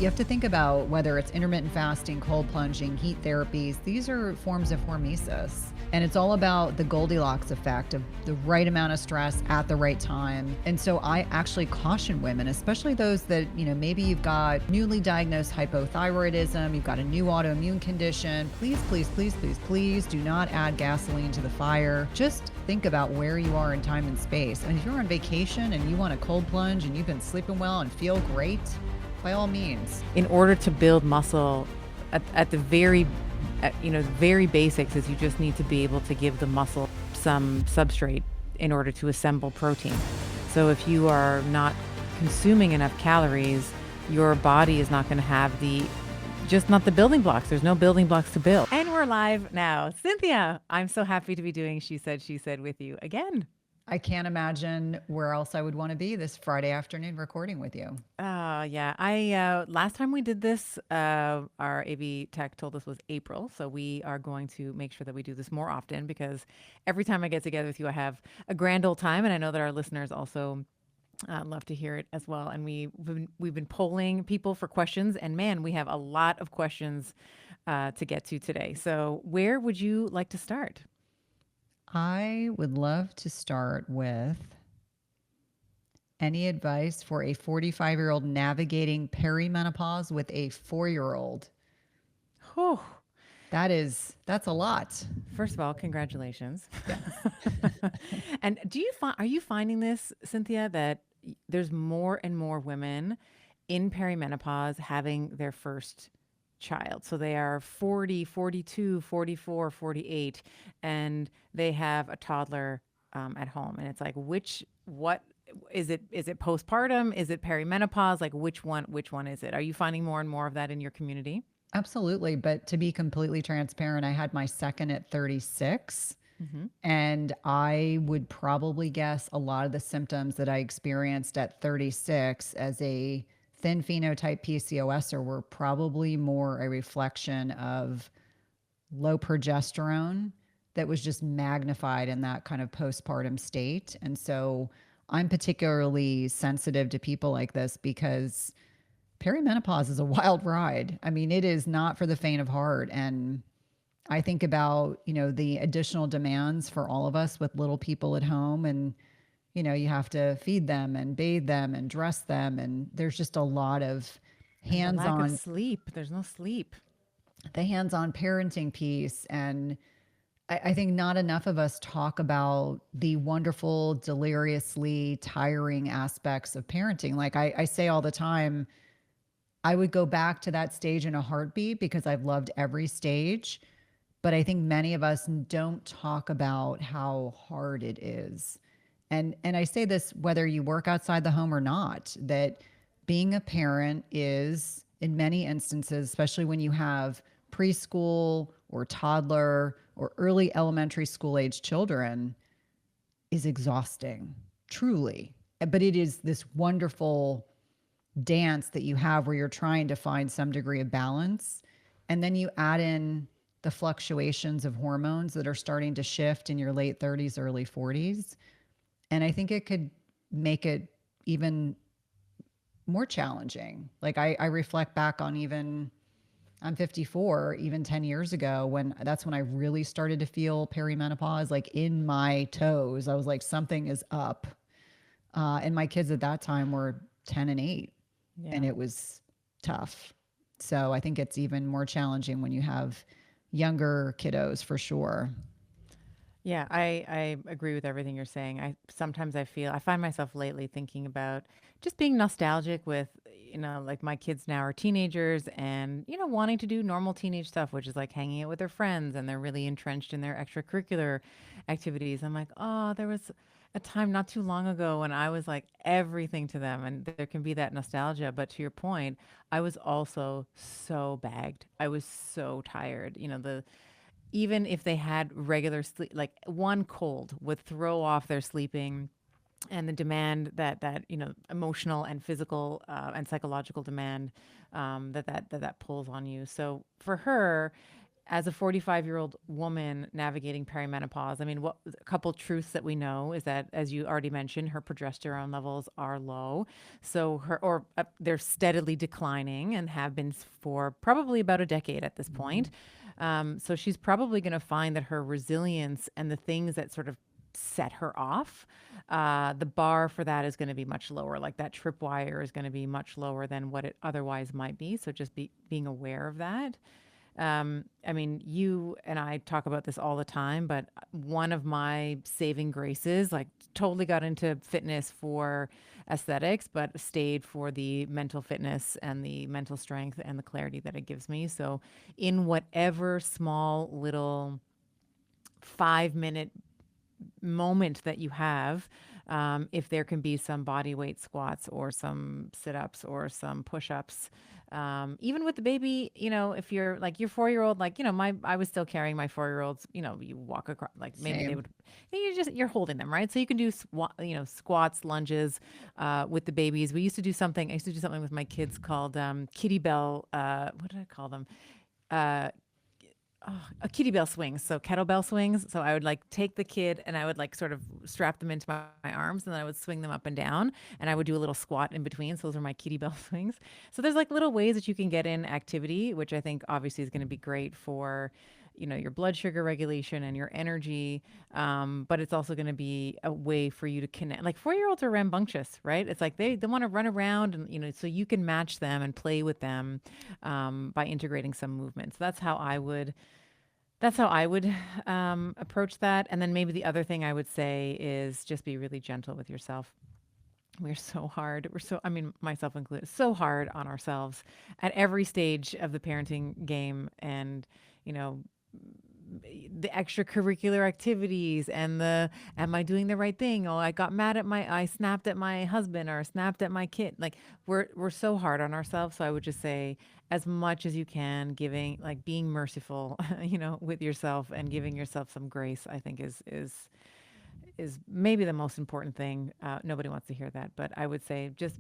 You have to think about whether it's intermittent fasting, cold plunging, heat therapies. These are forms of hormesis. And it's all about the Goldilocks effect of the right amount of stress at the right time. And so I actually caution women, especially those that, maybe you've got newly diagnosed hypothyroidism, you've got a new autoimmune condition. Please, please, please, please, please do not add gasoline to the fire. Just think about where you are in time and space. And if you're on vacation and you want a cold plunge and you've been sleeping well and feel great, by all means. In order to build muscle at the very basics is you just need to be able to give the muscle some substrate in order to assemble protein. So if you are not consuming enough calories, your body is not going to have not the building blocks. There's no building blocks to build. And we're live now. Cynthia, I'm so happy to be doing She Said with you again. I can't imagine where else I would want to be this Friday afternoon recording with you. Yeah. I last time we did this, our AV tech told us was April. So we are going to make sure that we do this more often because every time I get together with you, I have a grand old time. And I know that our listeners also love to hear it as well. And we've been polling people for questions. And man, we have a lot of questions to get to today. So where would you like to start? I would love to start with any advice for a 45-year-old navigating perimenopause with a 4-year-old. Whew. That's a lot. First of all, congratulations. Yes. And are you finding this, Cynthia, that there's more and more women in perimenopause having their first child? So they are 40, 42, 44, 48, and they have a toddler at home. And it's like, what is it? Is it postpartum? Is it perimenopause? Like which one is it? Are you finding more and more of that in your community? Absolutely. But to be completely transparent, I had my second at 36. Mm-hmm. And I would probably guess a lot of the symptoms that I experienced at 36 as a thin phenotype PCOSer were probably more a reflection of low progesterone that was just magnified in that kind of postpartum state. And so I'm particularly sensitive to people like this because perimenopause is a wild ride. I mean, it is not for the faint of heart. And I think about, the additional demands for all of us with little people at home, and you have to feed them and bathe them and dress them. And there's just a lot of hands-on lack of sleep. There's no sleep. The hands-on parenting piece. And I think not enough of us talk about the wonderful, deliriously tiring aspects of parenting. Like I say all the time, I would go back to that stage in a heartbeat because I've loved every stage. But I think many of us don't talk about how hard it is. And I say this whether you work outside the home or not, that being a parent is, in many instances, especially when you have preschool or toddler or early elementary school age children, is exhausting, truly. But it is this wonderful dance that you have where you're trying to find some degree of balance. And then you add in the fluctuations of hormones that are starting to shift in your late 30s, early 40s. And I think it could make it even more challenging. Like I reflect back on I'm 54, even 10 years ago, that's when I really started to feel perimenopause, like in my toes. I was like, something is up. And my kids at that time were 10 and 8. Yeah. And it was tough. So I think it's even more challenging when you have younger kiddos, for sure. Yeah, I agree with everything you're saying. I find myself lately thinking about just being nostalgic with, like my kids now are teenagers and, wanting to do normal teenage stuff, which is like hanging out with their friends, and they're really entrenched in their extracurricular activities. I'm like, oh, there was a time not too long ago when I was like everything to them, and there can be that nostalgia. But to your point, I was also so bagged. I was so tired. Even if they had regular sleep, like one cold would throw off their sleeping, and the demand that emotional and physical and psychological demand that pulls on you. So for her, as a 45-year-old woman navigating perimenopause, I mean, what a couple truths that we know is that, as you already mentioned, her progesterone levels are low. So they're steadily declining and have been for probably about a decade at this point. So she's probably going to find that her resilience and the things that sort of set her off, the bar for that is going to be much lower. Like that tripwire is going to be much lower than what it otherwise might be. So just being aware of that. I mean, you and I talk about this all the time, but one of my saving graces, like totally got into fitness for aesthetics, but stayed for the mental fitness and the mental strength and the clarity that it gives me. So, in whatever small little 5 minute moment that you have, if there can be some body weight squats or some sit ups or some push ups, even with the baby, if you're like your 4-year-old, like, I was still carrying my 4-year-olds, you walk across, like maybe they Same. would, you're holding them, right? So you can do, squats, lunges, with the babies. I used to do something with my kids called, kitty bell, what did I call them? Uh, a kitty bell swings, so kettlebell swings. So I would like take the kid and I would like sort of strap them into my arms, and then I would swing them up and down, and I would do a little squat in between. So those are my kitty bell swings. So there's like little ways that you can get in activity, which I think obviously is going to be great for your blood sugar regulation and your energy. But it's also going to be a way for you to connect. Like 4-year-olds are rambunctious, right? It's like they want to run around, and so you can match them and play with them, by integrating some movement. So that's how I would approach that. And then maybe the other thing I would say is just be really gentle with yourself. We're so hard. I mean, myself included, so hard on ourselves at every stage of the parenting game. And, you know, the extracurricular activities and am I doing the right thing? Oh, I snapped at my husband or snapped at my kid. Like we're so hard on ourselves. So I would just say, as much as you can, being merciful, with yourself and giving yourself some grace, I think is maybe the most important thing. Nobody wants to hear that, but I would say just,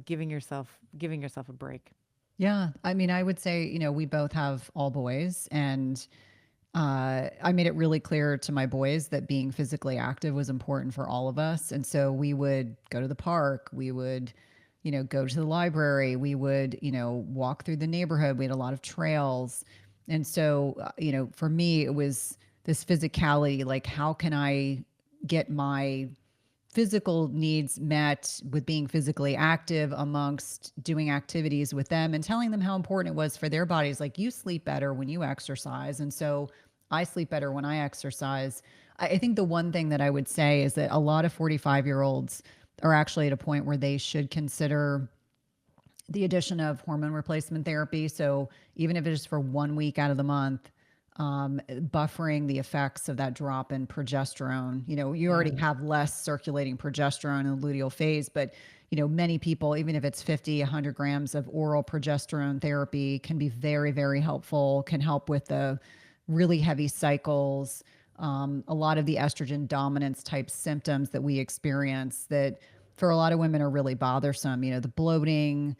giving yourself a break. Yeah. I mean, I would say, we both have all boys, and I made it really clear to my boys that being physically active was important for all of us. And so we would go to the park, we would, go to the library, we would, walk through the neighborhood. We had a lot of trails. And so, for me, it was this physicality, like, how can I get my physical needs met with being physically active amongst doing activities with them, and telling them how important it was for their bodies. Like, you sleep better when you exercise. And so I sleep better when I exercise. I think the one thing that I would say is that a lot of 45-year-olds are actually at a point where they should consider the addition of hormone replacement therapy. So even if it's just for 1 week out of the month, buffering the effects of that drop in progesterone. You Yeah. already have less circulating progesterone in the luteal phase, but many people, even if it's 50, 100 grams of oral progesterone therapy, can be very, very helpful, can help with the really heavy cycles, a lot of the estrogen dominance type symptoms that we experience that for a lot of women are really bothersome. The bloating,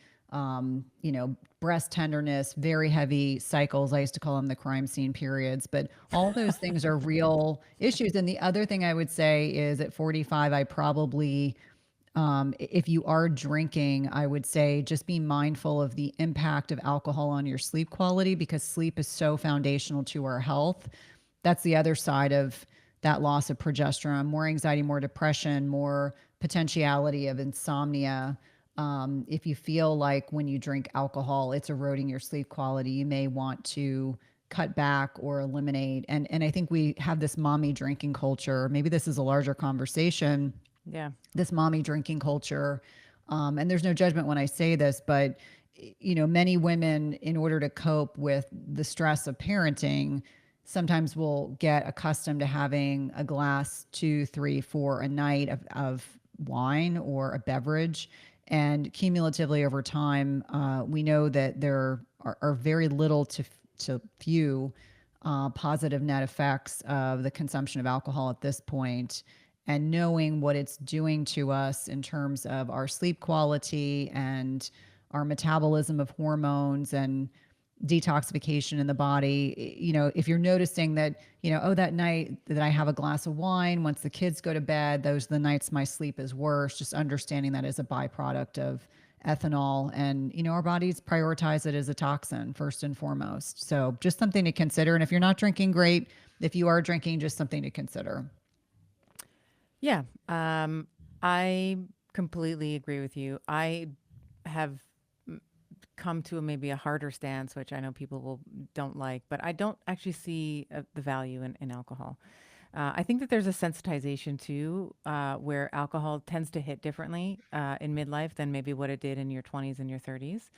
breast tenderness, very heavy cycles. I used to call them the crime scene periods, but all those things are real issues. And the other thing I would say is at 45, I probably, if you are drinking, I would say just be mindful of the impact of alcohol on your sleep quality, because sleep is so foundational to our health. That's the other side of that loss of progesterone: more anxiety, more depression, more potentiality of insomnia. If you feel like when you drink alcohol, it's eroding your sleep quality, you may want to cut back or eliminate. And I think we have this mommy drinking culture. Maybe this is a larger conversation, Yeah. this mommy drinking culture. And there's no judgment when I say this, but many women, in order to cope with the stress of parenting, sometimes will get accustomed to having a glass, two, three, four a night of wine or a beverage. And cumulatively over time, we know that there are very little to few positive net effects of the consumption of alcohol at this point. And knowing what it's doing to us in terms of our sleep quality and our metabolism of hormones, and detoxification in the body. If you're noticing that, oh, that night that I have a glass of wine, once the kids go to bed, those are the nights my sleep is worse, just understanding that is a byproduct of ethanol. And, our bodies prioritize it as a toxin first and foremost. So just something to consider. And if you're not drinking, great. If you are drinking, just something to consider. Yeah, I completely agree with you. I have come to maybe a harder stance, which I know people don't like, but I don't actually see the value in alcohol. I think that there's a sensitization too, where alcohol tends to hit differently in midlife than maybe what it did in your 20s and your 30s.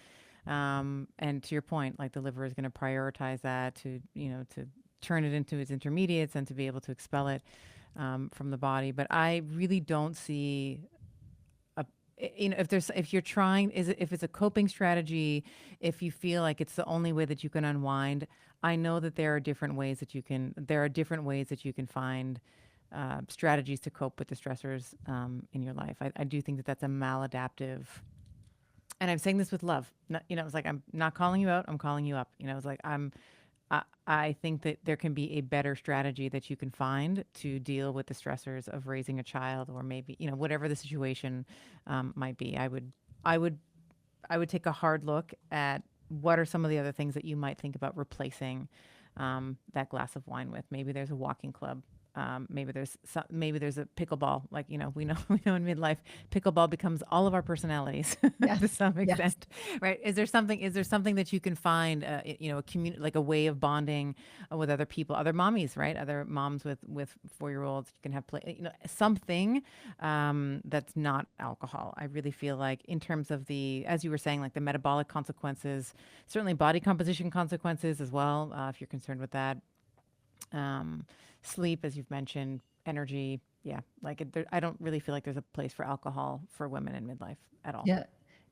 And to your point, like the liver is going to prioritize that to turn it into its intermediates and to be able to expel it from the body. But I really don't see if you're trying, if it's a coping strategy, if you feel like it's the only way that you can unwind. I know that there are different ways that you can find strategies to cope with the stressors in your life. I do think that that's a maladaptive, and I'm saying this with love. It's like, I'm not calling you out, I'm calling you up. It's like, I think that there can be a better strategy that you can find to deal with the stressors of raising a child, or maybe, whatever the situation might be. I would, I would take a hard look at what are some of the other things that you might think about replacing that glass of wine with. Maybe there's a walking club. Maybe there's a pickleball. Like, we know we know in midlife, pickleball becomes all of our personalities to Yes. some Yes. extent, right? Is there something that you can find, a community, like a way of bonding with other people, other mommies, right? Other moms with 4-year-olds. You can have something that's not alcohol. I really feel like, in terms of as you were saying, like the metabolic consequences, certainly body composition consequences as well, if you're concerned with that. um, Sleep, as you've mentioned, energy. Yeah, like I don't really feel like there's a place for alcohol for women in midlife at all. Yeah,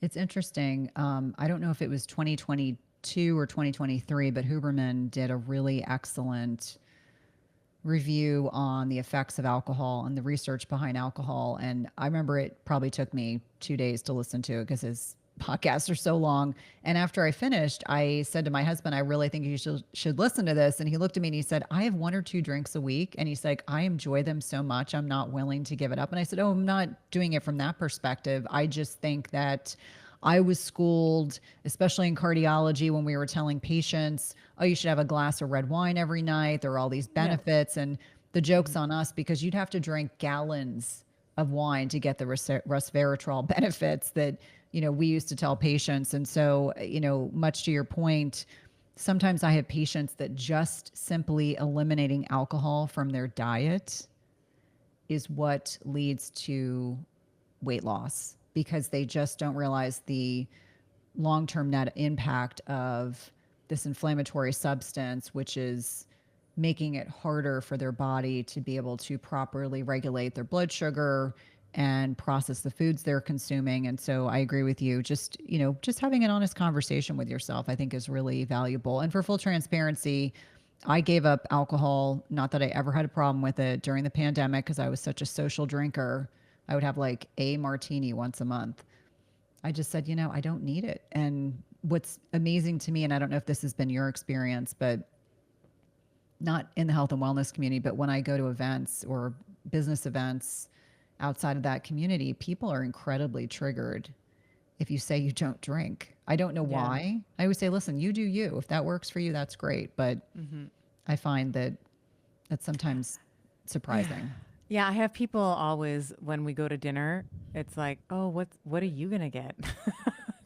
it's interesting. I don't know if it was 2022 or 2023, but Huberman did a really excellent review on the effects of alcohol and the research behind alcohol. And I remember it probably took me 2 days to listen to it because his podcasts are so long. And after I finished, I said to my husband, I really think you should listen to this. And he looked at me and he said, I have 1 or 2 drinks a week. And he's like, I enjoy them so much. I'm not willing to give it up. And I said, oh, I'm not doing it from that perspective. I just think that I was schooled, especially in cardiology, when we were telling patients, oh, you should have a glass of red wine every night. There are all these Yeah. benefits. And the joke's on us because you'd have to drink gallons of wine to get the resveratrol benefits that, we used to tell patients. And so, much to your point, sometimes I have patients that just simply eliminating alcohol from their diet is what leads to weight loss because they just don't realize the long-term net impact of this inflammatory substance, which is making it harder for their body to be able to properly regulate their blood sugar and process the foods they're consuming. And so I agree with you. Just having an honest conversation with yourself, I think, is really valuable. And for full transparency, I gave up alcohol, not that I ever had a problem with it during the pandemic because I was such a social drinker. I would have like a martini once a month. I just said, I don't need it. And what's amazing to me, and I don't know if this has been your experience, but not in the health and wellness community, but when I go to events or business events outside of that community, people are incredibly triggered if you say you don't drink. I don't know Yeah. why. I always say, listen, you do you. If that works for you, that's great. But Hmm. I find that that's sometimes Yeah. surprising. Yeah, I have people always, when we go to dinner, it's like, oh, what are you gonna get?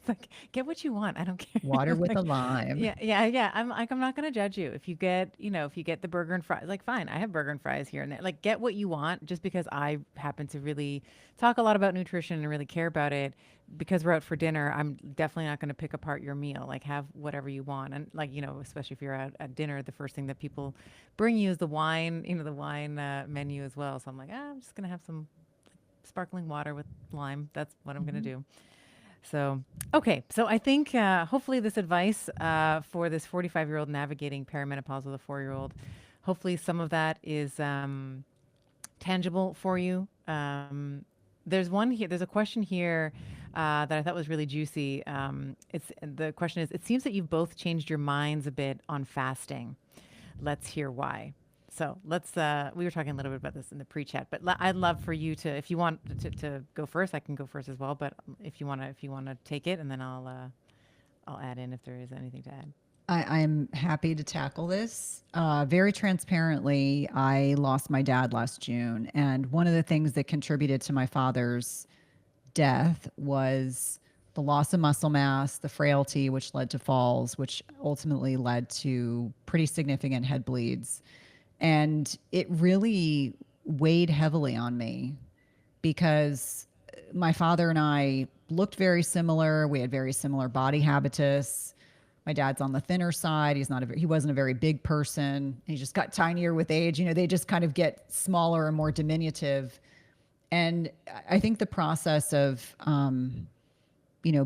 It's like, get what you want. I don't care. Water with Like, a lime. yeah, yeah, yeah. I'm like, I'm not gonna judge you if you get, if you get the burger and fries. Like, fine, I have burger and fries here and there. Like, get what you want. Just because I happen to really talk a lot about nutrition and really care about it, because we're out for dinner, I'm definitely not gonna pick apart your meal. Like, have whatever you want. And like, especially if you're out at dinner, the first thing that people bring you is the wine. The wine menu as well. So I'm like, I'm just gonna have some sparkling water with lime. That's what I'm gonna Mhm. do. So, okay. So I think hopefully this advice for this 45-year-old navigating perimenopause with a 4-year-old, hopefully some of that is tangible for you. There's one here. There's a question here that I thought was really juicy. It's the question is: it seems that you've both changed your minds a bit on fasting. Let's hear why. So let's. We were talking a little bit about this in the pre-chat, but I'd love for you to, if you want to go first, I can go first as well. But if you wanna take it, and then I'll add in if there is anything to add. I'm happy to tackle this. Very transparently, I lost my dad last June. And one of the things that contributed to my father's death was the loss of muscle mass, the frailty, which led to falls, which ultimately led to pretty significant head bleeds. And it really weighed heavily on me because my father and I looked very similar. We had very similar body habitus. My dad's on the thinner side. He wasn't a very big person. He just got tinier with age. You know, they just kind of get smaller and more diminutive. And I think the process of,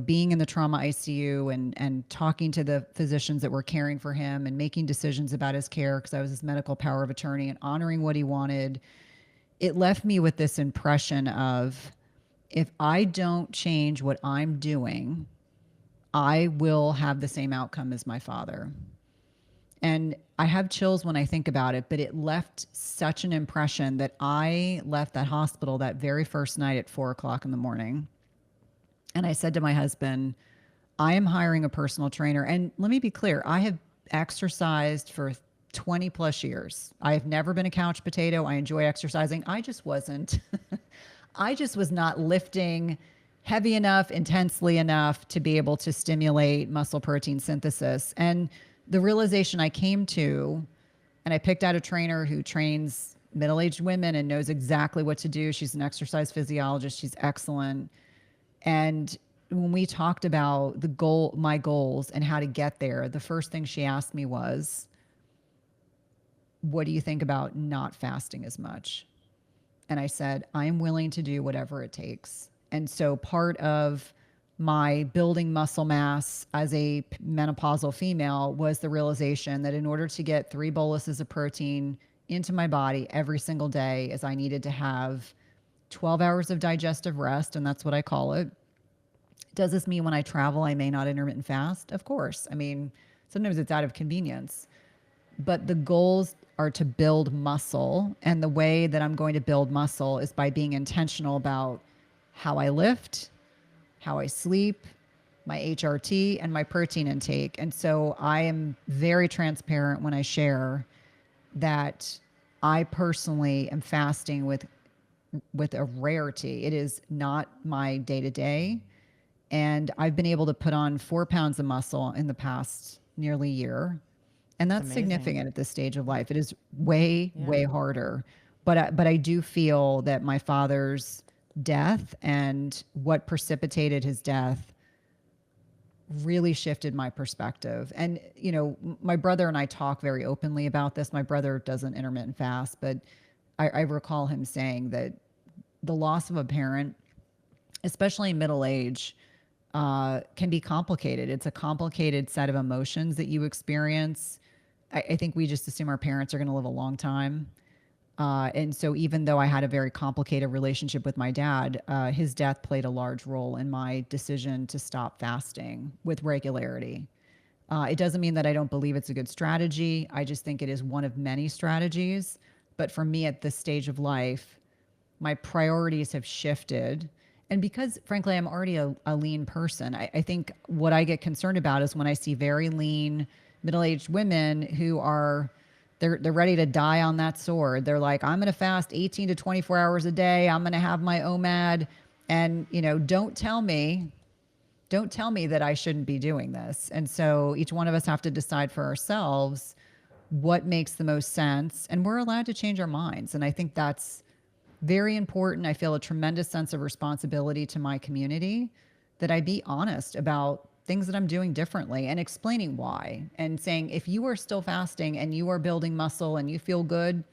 being in the trauma ICU and talking to the physicians that were caring for him and making decisions about his care, because I was his medical power of attorney, and honoring what he wanted, it left me with this impression of, if I don't change what I'm doing, I will have the same outcome as my father. And I have chills when I think about it, but it left such an impression that I left that hospital that very first night at 4 o'clock in the morning. And I said to my husband, I am hiring a personal trainer. And let me be clear, I have exercised for 20 plus years. I have never been a couch potato. I enjoy exercising. I just wasn't, I just was not lifting heavy enough, intensely enough to be able to stimulate muscle protein synthesis. And the realization I came to, and I picked out a trainer who trains middle-aged women and knows exactly what to do. She's an exercise physiologist. She's excellent. And when we talked about my goals and how to get there, the first thing she asked me was, what do you think about not fasting as much? And I said, I am willing to do whatever it takes. And so part of my building muscle mass as a menopausal female was the realization that in order to get 3 boluses of protein into my body every single day, is I needed to have 12 hours of digestive rest, and that's what I call it. Does this mean when I travel, I may not intermittent fast? Of course. I mean, sometimes it's out of convenience. But the goals are to build muscle. And the way that I'm going to build muscle is by being intentional about how I lift, how I sleep, my HRT, and my protein intake. And so I am very transparent when I share that I personally am fasting with a rarity. It is not my day to day. And I've been able to put on 4 pounds of muscle in the past nearly year. And It's that's amazing. significant at this stage of life. It is way, Yeah. way harder. But I do feel that my father's death and what precipitated his death really shifted my perspective. And, my brother and I talk very openly about this. My brother doesn't intermittent fast, but I recall him saying that the loss of a parent, especially in middle age, can be complicated. It's a complicated set of emotions that you experience. I think we just assume our parents are going to live a long time. And so even though I had a very complicated relationship with my dad, his death played a large role in my decision to stop fasting with regularity. It doesn't mean that I don't believe it's a good strategy. I just think it is one of many strategies. But for me at this stage of life, my priorities have shifted. And because, frankly, I'm already a lean person, I think what I get concerned about is when I see very lean, middle-aged women who are they're ready to die on that sword. They're like, I'm going to fast 18 to 24 hours a day. I'm going to have my OMAD, and don't tell me that I shouldn't be doing this. And so each one of us have to decide for ourselves what makes the most sense, and we're allowed to change our minds. And I think that's very important. I feel a tremendous sense of responsibility to my community that I be honest about things that I'm doing differently and explaining why, and saying, if you are still fasting and you are building muscle and you feel good,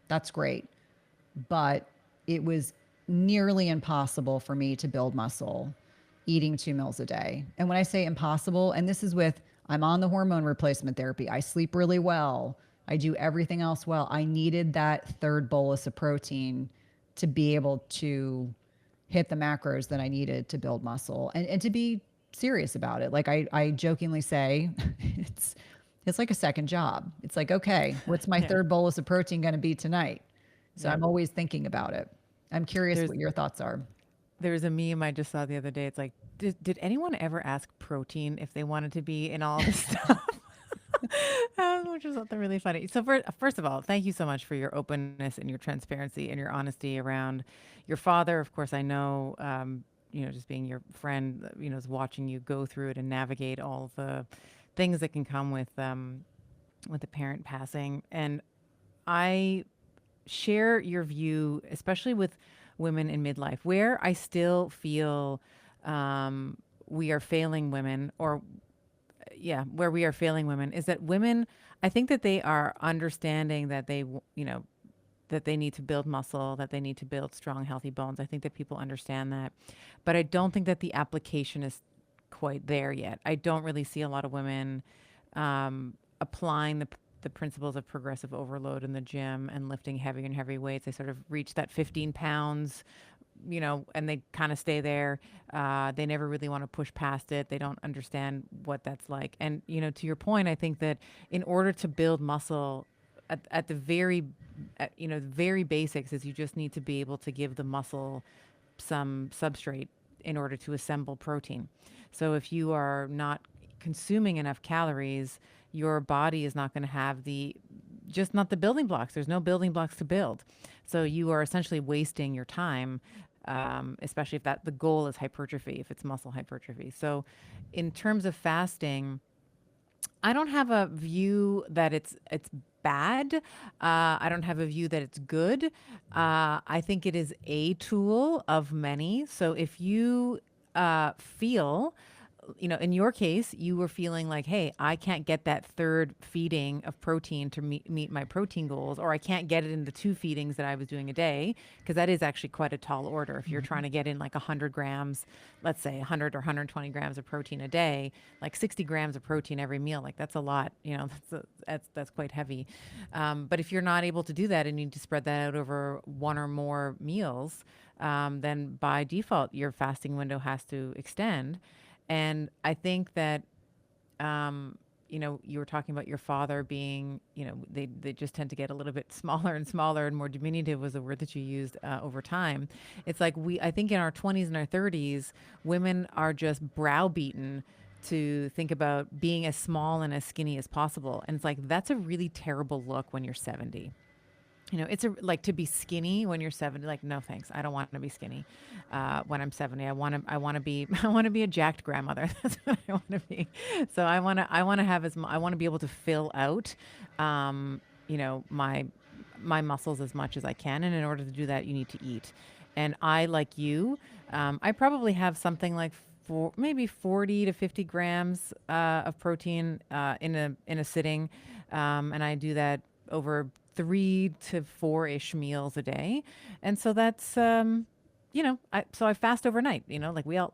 that's great. But it was nearly impossible for me to build muscle eating 2 meals a day. And when I say impossible, and this is with, I'm on the hormone replacement therapy, I sleep really well, I do everything else well, I needed that third bolus of protein to be able to hit the macros that I needed to build muscle and to be serious about it. Like I jokingly say, it's it's like a second job. It's like, okay, what's my Yeah. third bolus of protein going to be tonight? So Yep. I'm always thinking about it. I'm curious There's what your thoughts are. there's a meme I just saw the other day. It's like, did anyone ever ask protein if they wanted to be in all this stuff? Which was something really funny. So first of all, thank you so much for your openness and your transparency and your honesty around your father. Of course, I know, just being your friend, is watching you go through it and navigate all the things that can come with a parent passing. And I share your view, especially with women in midlife, where I still feel we are failing women, or yeah, where we are failing women is that women, I think that they are understanding that that they need to build muscle, that they need to build strong, healthy bones. I think that people understand that. But I don't think that the application is quite there yet. I don't really see a lot of women applying the principles of progressive overload in the gym and lifting heavier and heavy weights. They sort of reach that 15 pounds, and they kind of stay there. They never really want to push past it. They don't understand what that's like. And, to your point, I think that in order to build muscle at the very basics is you just need to be able to give the muscle some substrate in order to assemble protein. So if you are not consuming enough calories, your body is not going to have just not the building blocks. There's no building blocks to build. So you are essentially wasting your time, especially if the goal is hypertrophy, if it's muscle hypertrophy. So in terms of fasting, I don't have a view that it's bad. I don't have a view that it's good. I think it is a tool of many. So if you feel, in your case, you were feeling like, hey, I can't get that third feeding of protein to meet my protein goals, or I can't get it in the 2 feedings that I was doing a day, because that is actually quite a tall order. If you're trying to get in like 100 grams, let's say 100 or 120 grams of protein a day, like 60 grams of protein every meal, like that's a lot, that's quite heavy. But if you're not able to do that and you need to spread that out over one or more meals, then by default, your fasting window has to extend. And I think that, you were talking about your father being, they just tend to get a little bit smaller and smaller, and more diminutive was the word that you used over time. It's like I think in our 20s and our 30s, women are just browbeaten to think about being as small and as skinny as possible. And it's like, that's a really terrible look when you're 70. It's like to be skinny when you're 70. Like, no, thanks. I don't want to be skinny when I'm 70. I want to be, I want to be a jacked grandmother. That's what I want to be. So I want to have I want to be able to fill out, my muscles as much as I can. And in order to do that, you need to eat. And I, like you, I probably have something like maybe 40 to 50 grams of protein in a sitting. And I do that over 3 to 4-ish meals a day. And so that's, so I fast overnight, like we all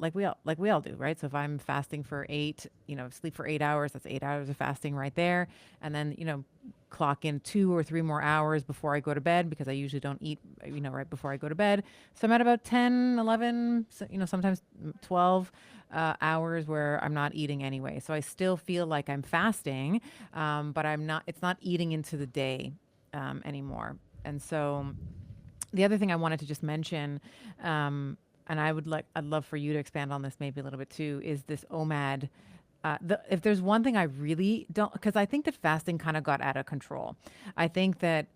do, right? So if I'm fasting for 8, sleep for 8 hours, that's 8 hours of fasting right there. And then, clock in 2 or 3 more hours before I go to bed, because I usually don't eat, right before I go to bed. So I'm at about 10, 11, sometimes 12 hours where I'm not eating anyway. So I still feel like I'm fasting, but it's not eating into the day anymore. And so the other thing I wanted to just mention, and I'd love for you to expand on this maybe a little bit too, is this OMAD. If there's one thing I really don't, because I think that fasting kind of got out of control. I think that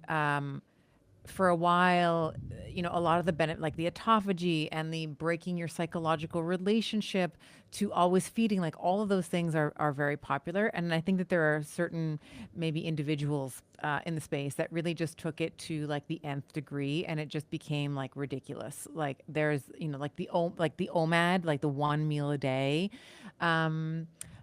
for a while, a lot of the benefit, like the autophagy and the breaking your psychological relationship to always feeding, like all of those things are very popular. And I think that there are certain maybe individuals in the space that really just took it to like the nth degree, and it just became like ridiculous. Like there's, like the OMAD, like the 1 meal a day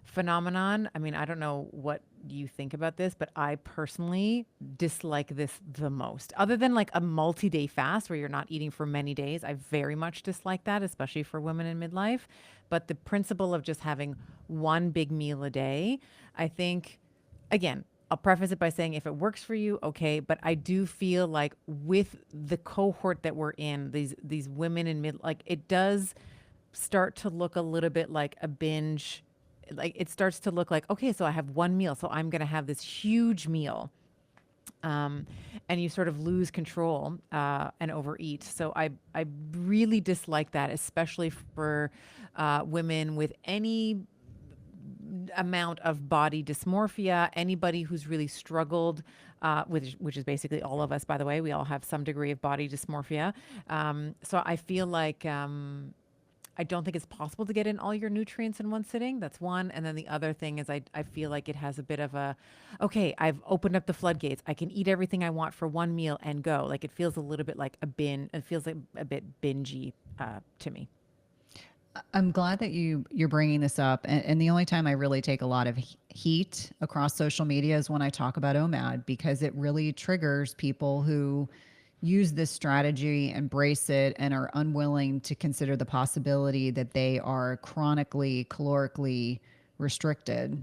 phenomenon. I mean, I don't know what you think about this, but I personally dislike this the most. Other than like a multi-day fast where you're not eating for many days, I very much dislike that, especially for women in midlife. But the principle of just having one big meal a day, I think, again, I'll preface it by saying if it works for you, okay. But I do feel like with the cohort that we're in, these women in mid, like it does start to look a little bit like a binge. Like it starts to look like, okay, so I have one meal, so I'm gonna have this huge meal, um, and you sort of lose control and overeat. So I really dislike that, especially for women with any amount of body dysmorphia, anybody who's really struggled, which is basically all of us, by the way. We all have some degree of body dysmorphia. So I feel like I don't think it's possible to get in all your nutrients in one sitting. That's one. And then the other thing is I feel like it has a bit of a, okay, I've opened up the floodgates. I can eat everything I want for one meal and go. Like it feels a little bit like a bin. It feels like a bit bingy to me. I'm glad that you're bringing this up. And the only time I really take a lot of heat across social media is when I talk about OMAD, because it really triggers people who use this strategy, embrace it, and are unwilling to consider the possibility that they are chronically calorically restricted.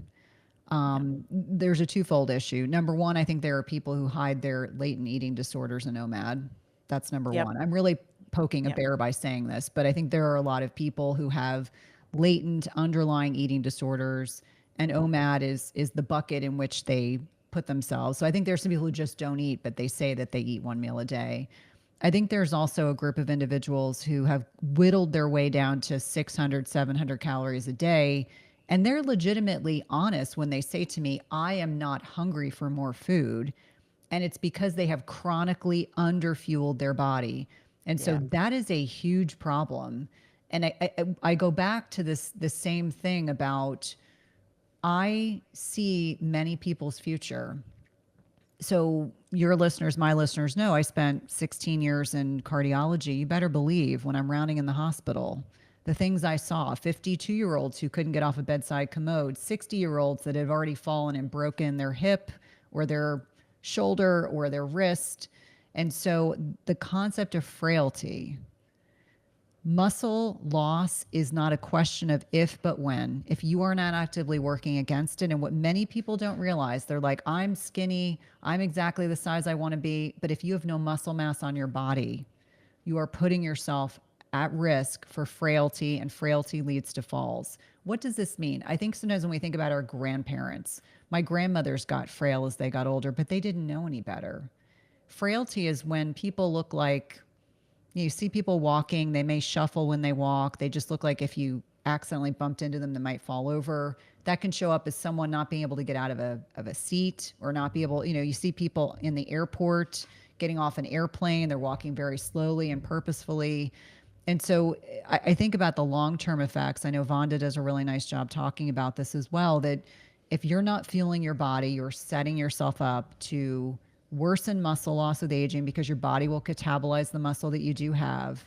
Yeah. There's a twofold issue. Number one, I think there are people who hide their latent eating disorders in OMAD. That's number Yep. one. I'm really poking a Yep. bear by saying this, but I think there are a lot of people who have latent underlying eating disorders, and OMAD is the bucket in which they put themselves. So I think there's some people who just don't eat, but they say that they eat one meal a day. I think there's also a group of individuals who have whittled their way down to 600, 700 calories a day. And they're legitimately honest when they say to me, I am not hungry for more food. And it's because they have chronically underfueled their body. And so Yeah. that is a huge problem. And I go back to the same thing about I see many people's future. So your listeners, my listeners know I spent 16 years in cardiology. You better believe when I'm rounding in the hospital, the things I saw, 52-year-olds who couldn't get off a bedside commode, 60-year-olds that had already fallen and broken their hip or their shoulder or their wrist. And so the concept of frailty, muscle loss is not a question of if, but when. If you are not actively working against it, and what many people don't realize, they're like, I'm skinny, I'm exactly the size I want to be. But if you have no muscle mass on your body, you are putting yourself at risk for frailty, and frailty leads to falls. What does this mean? I think sometimes when we think about our grandparents, my grandmothers got frail as they got older, but they didn't know any better. Frailty is when people look like, you see people walking, they may shuffle when they walk. They just look like if you accidentally bumped into them, they might fall over. That can show up as someone not being able to get out of a seat, or not be able, you see people in the airport getting off an airplane, they're walking very slowly and purposefully. And so I think about the long-term effects. I know Vonda does a really nice job talking about this as well, that if you're not feeling your body, you're setting yourself up to worsen muscle loss with aging, because your body will catabolize the muscle that you do have.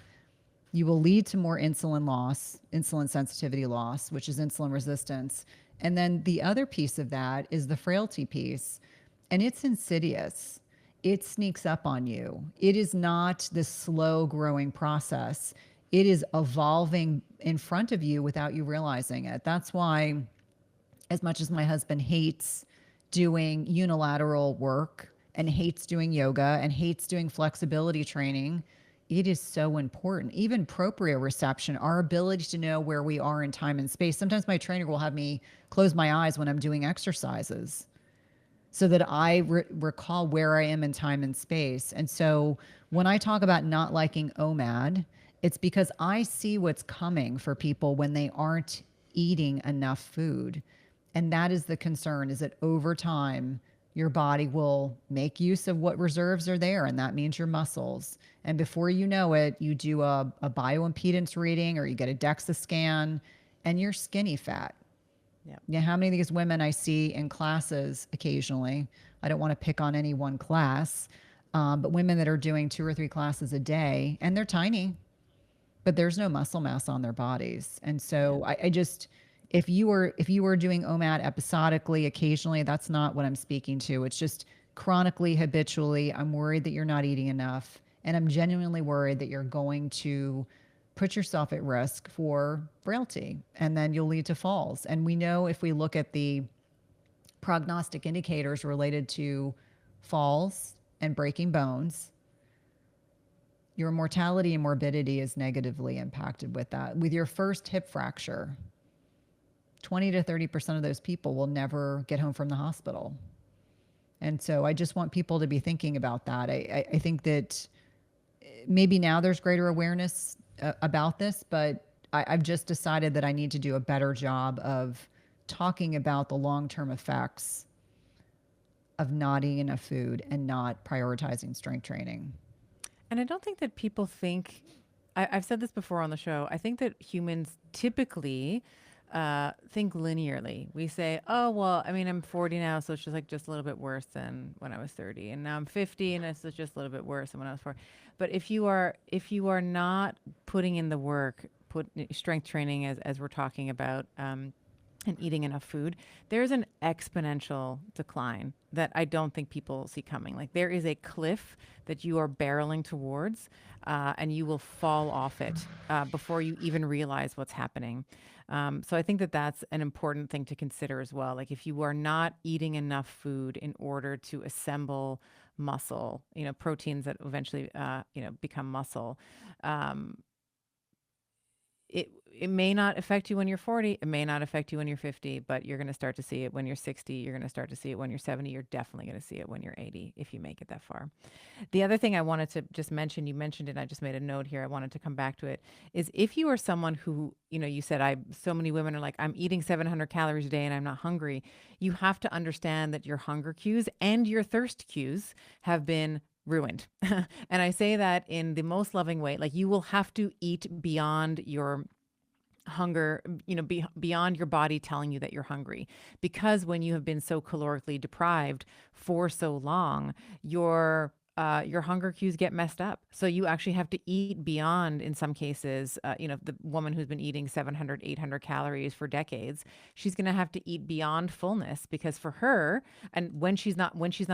You will lead to more insulin loss, insulin sensitivity loss, which is insulin resistance. And then the other piece of that is the frailty piece. And it's insidious. It sneaks up on you. It is not this slow growing process. It is evolving in front of you without you realizing it. That's why, as much as my husband hates doing unilateral work and hates doing yoga and hates doing flexibility training, it is so important. Even proprioception, our ability to know where we are in time and space. Sometimes my trainer will have me close my eyes when I'm doing exercises so that I recall where I am in time and space. And so when I talk about not liking OMAD, it's because I see what's coming for people when they aren't eating enough food. And that is the concern, is that over time, your body will make use of what reserves are there, and that means your muscles. And before you know it, you do a bioimpedance reading or you get a DEXA scan, and you're skinny fat. Yeah. Yeah, how many of these women I see in classes occasionally? I don't want to pick on any one class, but women that are doing 2 or 3 classes a day, and they're tiny, but there's no muscle mass on their bodies. And Yeah. so I just, if you were doing OMAD episodically, occasionally, that's not what I'm speaking to. It's just chronically, habitually. I'm worried that you're not eating enough, and I'm genuinely worried that you're going to put yourself at risk for frailty, and then you'll lead to falls. And we know, if we look at the prognostic indicators related to falls and breaking bones. Your mortality and morbidity is negatively impacted with that. With your first hip fracture, 20 to 30% of those people will never get home from the hospital. And so I just want people to be thinking about that. I think that maybe now there's greater awareness about this, but I've just decided that I need to do a better job of talking about the long-term effects of not eating enough food and not prioritizing strength training. And I don't think that people think, I've said this before on the show, I think that humans typically think linearly. We say, oh, well, I mean, I'm 40 now, so it's just like just a little bit worse than when I was 30. And now I'm 50 and it's just a little bit worse than when I was 40. But if you are not putting in the work, put strength training as we're talking about, and eating enough food, there's an exponential decline that I don't think people see coming. Like there is a cliff that you are barreling towards, and you will fall off it before you even realize what's happening. So I think that that's an important thing to consider as well. Like if you are not eating enough food in order to assemble muscle, proteins that eventually, become muscle, um, it may not affect you when you're 40, it may not affect you when you're 50, but you're going to start to see it when you're 60, you're going to start to see it when you're 70, you're definitely going to see it when you're 80 if you make it that far. The other thing I wanted to just mention, you mentioned it, I just made a note here, I wanted to come back to it, is if you are someone who, you said so many women are like, I'm eating 700 calories a day and I'm not hungry, you have to understand that your hunger cues and your thirst cues have been ruined. And I say that in the most loving way. Like you will have to eat beyond your hunger, beyond your body telling you that you're hungry. Because when you have been so calorically deprived for so long, your hunger cues get messed up. So you actually have to eat beyond, in some cases, the woman who's been eating 700, 800 calories for decades, she's going to have to eat beyond fullness because for her, and when she's not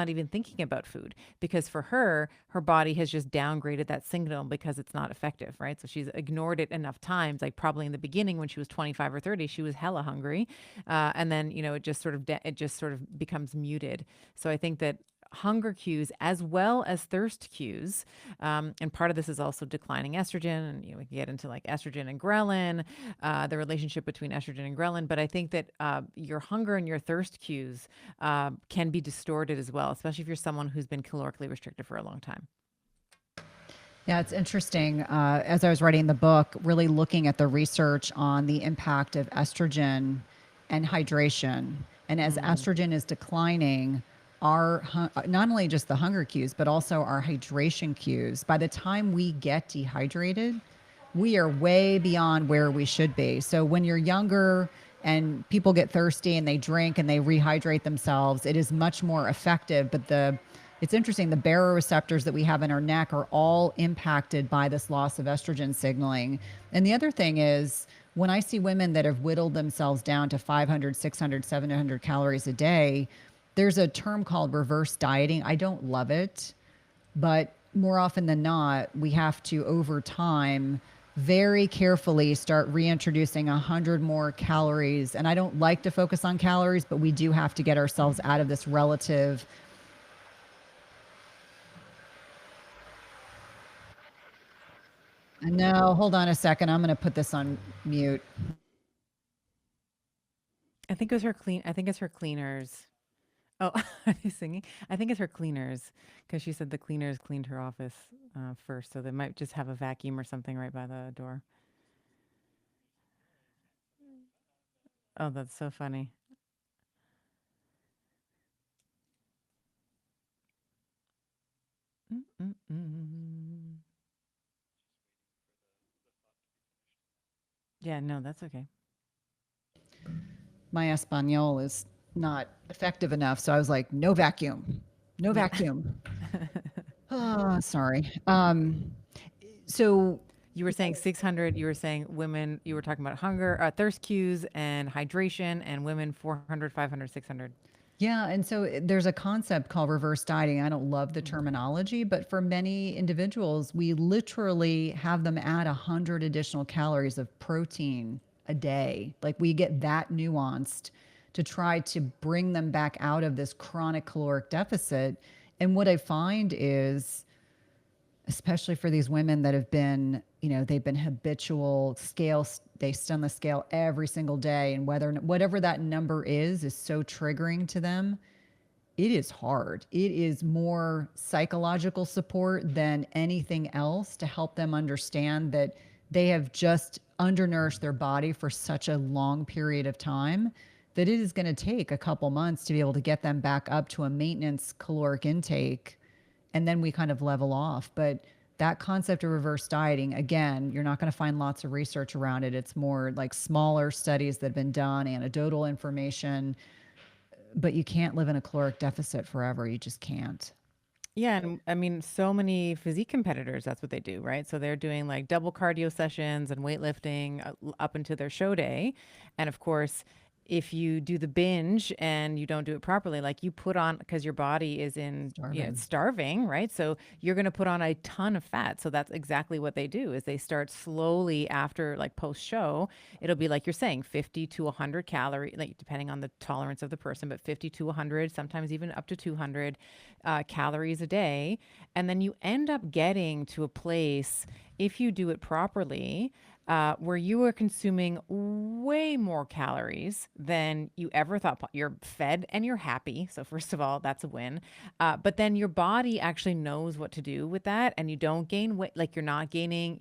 even thinking about food, because for her body has just downgraded that signal because it's not effective, right? So she's ignored it enough times, like probably in the beginning when she was 25 or 30, she was hella hungry. And then, it just sort of becomes muted. So I think that hunger cues as well as thirst cues. And part of this is also declining estrogen. And we can get into like estrogen and ghrelin, the relationship between estrogen and ghrelin. But I think that your hunger and your thirst cues can be distorted as well, especially if you're someone who's been calorically restricted for a long time. Yeah, it's interesting. As I was writing the book, really looking at the research on the impact of estrogen and hydration. And as Mm. estrogen is declining, not only just the hunger cues, but also our hydration cues. By the time we get dehydrated, we are way beyond where we should be. So when you're younger and people get thirsty and they drink and they rehydrate themselves, it is much more effective. But it's interesting, the baroreceptors that we have in our neck are all impacted by this loss of estrogen signaling. And the other thing is, when I see women that have whittled themselves down to 500, 600, 700 calories a day, there's a term called reverse dieting. I don't love it, but more often than not, we have to, over time, very carefully start reintroducing 100 more calories. And I don't like to focus on calories, but we do have to get ourselves out of this relative. No, hold on a second. I'm going to put this on mute. I think it was her clean. I think it's her cleaners. Oh, are you singing? I think it's her cleaners because she said the cleaners cleaned her office first, so they might just have a vacuum or something right by the door. Oh, that's so funny. Mm-mm-mm. Yeah, no, that's okay. My Espanol is not effective enough. So I was like, no vacuum, no Yeah. vacuum. Oh, sorry. So You were saying 600, you were saying women, you were talking about hunger, thirst cues and hydration, and women 400, 500, 600. yeah, and so there's a concept called reverse dieting. I don't love the Mm. terminology, but for many individuals, we literally have them add 100 additional calories of protein a day. Like we get that nuanced to try to bring them back out of this chronic caloric deficit. And what I find is, especially for these women that have been, they've been habitual scales, they stun the scale every single day, and whatever that number is so triggering to them. It is hard. It is more psychological support than anything else to help them understand that they have just undernourished their body for such a long period of time that it is going to take a couple months to be able to get them back up to a maintenance caloric intake, and then we kind of level off. But that concept of reverse dieting, again, you're not going to find lots of research around it. It's more like smaller studies that have been done, anecdotal information, but you can't live in a caloric deficit forever. You just can't. Yeah, and I mean, so many physique competitors, that's what they do, right? So they're doing like double cardio sessions and weightlifting up into their show day. And of course, if you do the binge and you don't do it properly, like you put on, because your body is in, it's Starving. starving, right? So you're going to put on a ton of fat. So that's exactly what they do is they start slowly after like post show. It'll be like you're saying 50 to 100 calorie, like depending on the tolerance of the person, but 50 to 100, sometimes even up to 200 calories a day. And then you end up getting to a place, if you do it properly, where you are consuming way more calories than you ever thought. You're fed and you're happy. So first of all, that's a win. But then your body actually knows what to do with that, and you don't gain weight. Like you're not gaining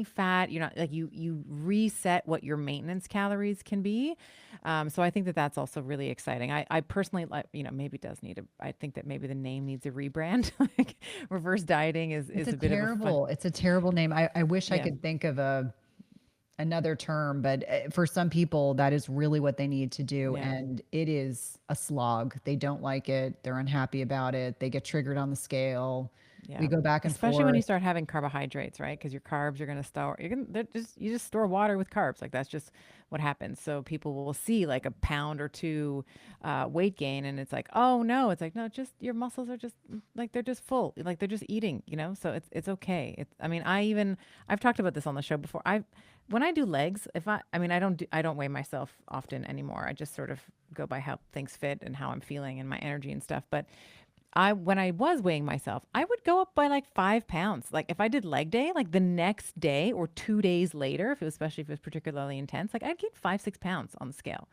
fat. You're not like you reset what your maintenance calories can be. So I think that that's also really exciting. I personally like, maybe it does need a. I think that maybe the name needs a rebrand. Like reverse dieting is a bit of a fun. It's a terrible name. I wish I Yeah. could think of another term, but for some people that is really what they need to do, Yeah. and it is a slog. They don't like it. They're unhappy about it. They get triggered on the scale. We Yeah. go back and Especially when you forth. start having carbohydrates, right? Because your carbs are going to store, you just store water with carbs. Like that's just what happens. So people will see like a pound or two weight gain, and it's like, oh no, it's like, no, just your muscles are just like, they're just full. Like they're just eating. So it's okay. I mean, I've talked about this on the show before. When I do legs, I mean, I don't weigh myself often anymore. I just sort of go by how things fit and how I'm feeling and my energy and stuff. But when I was weighing myself, I would go up by like 5 pounds. Like if I did leg day, like the next day or 2 days later, especially if it was particularly intense, like I'd gain 5, 6 pounds on the scale.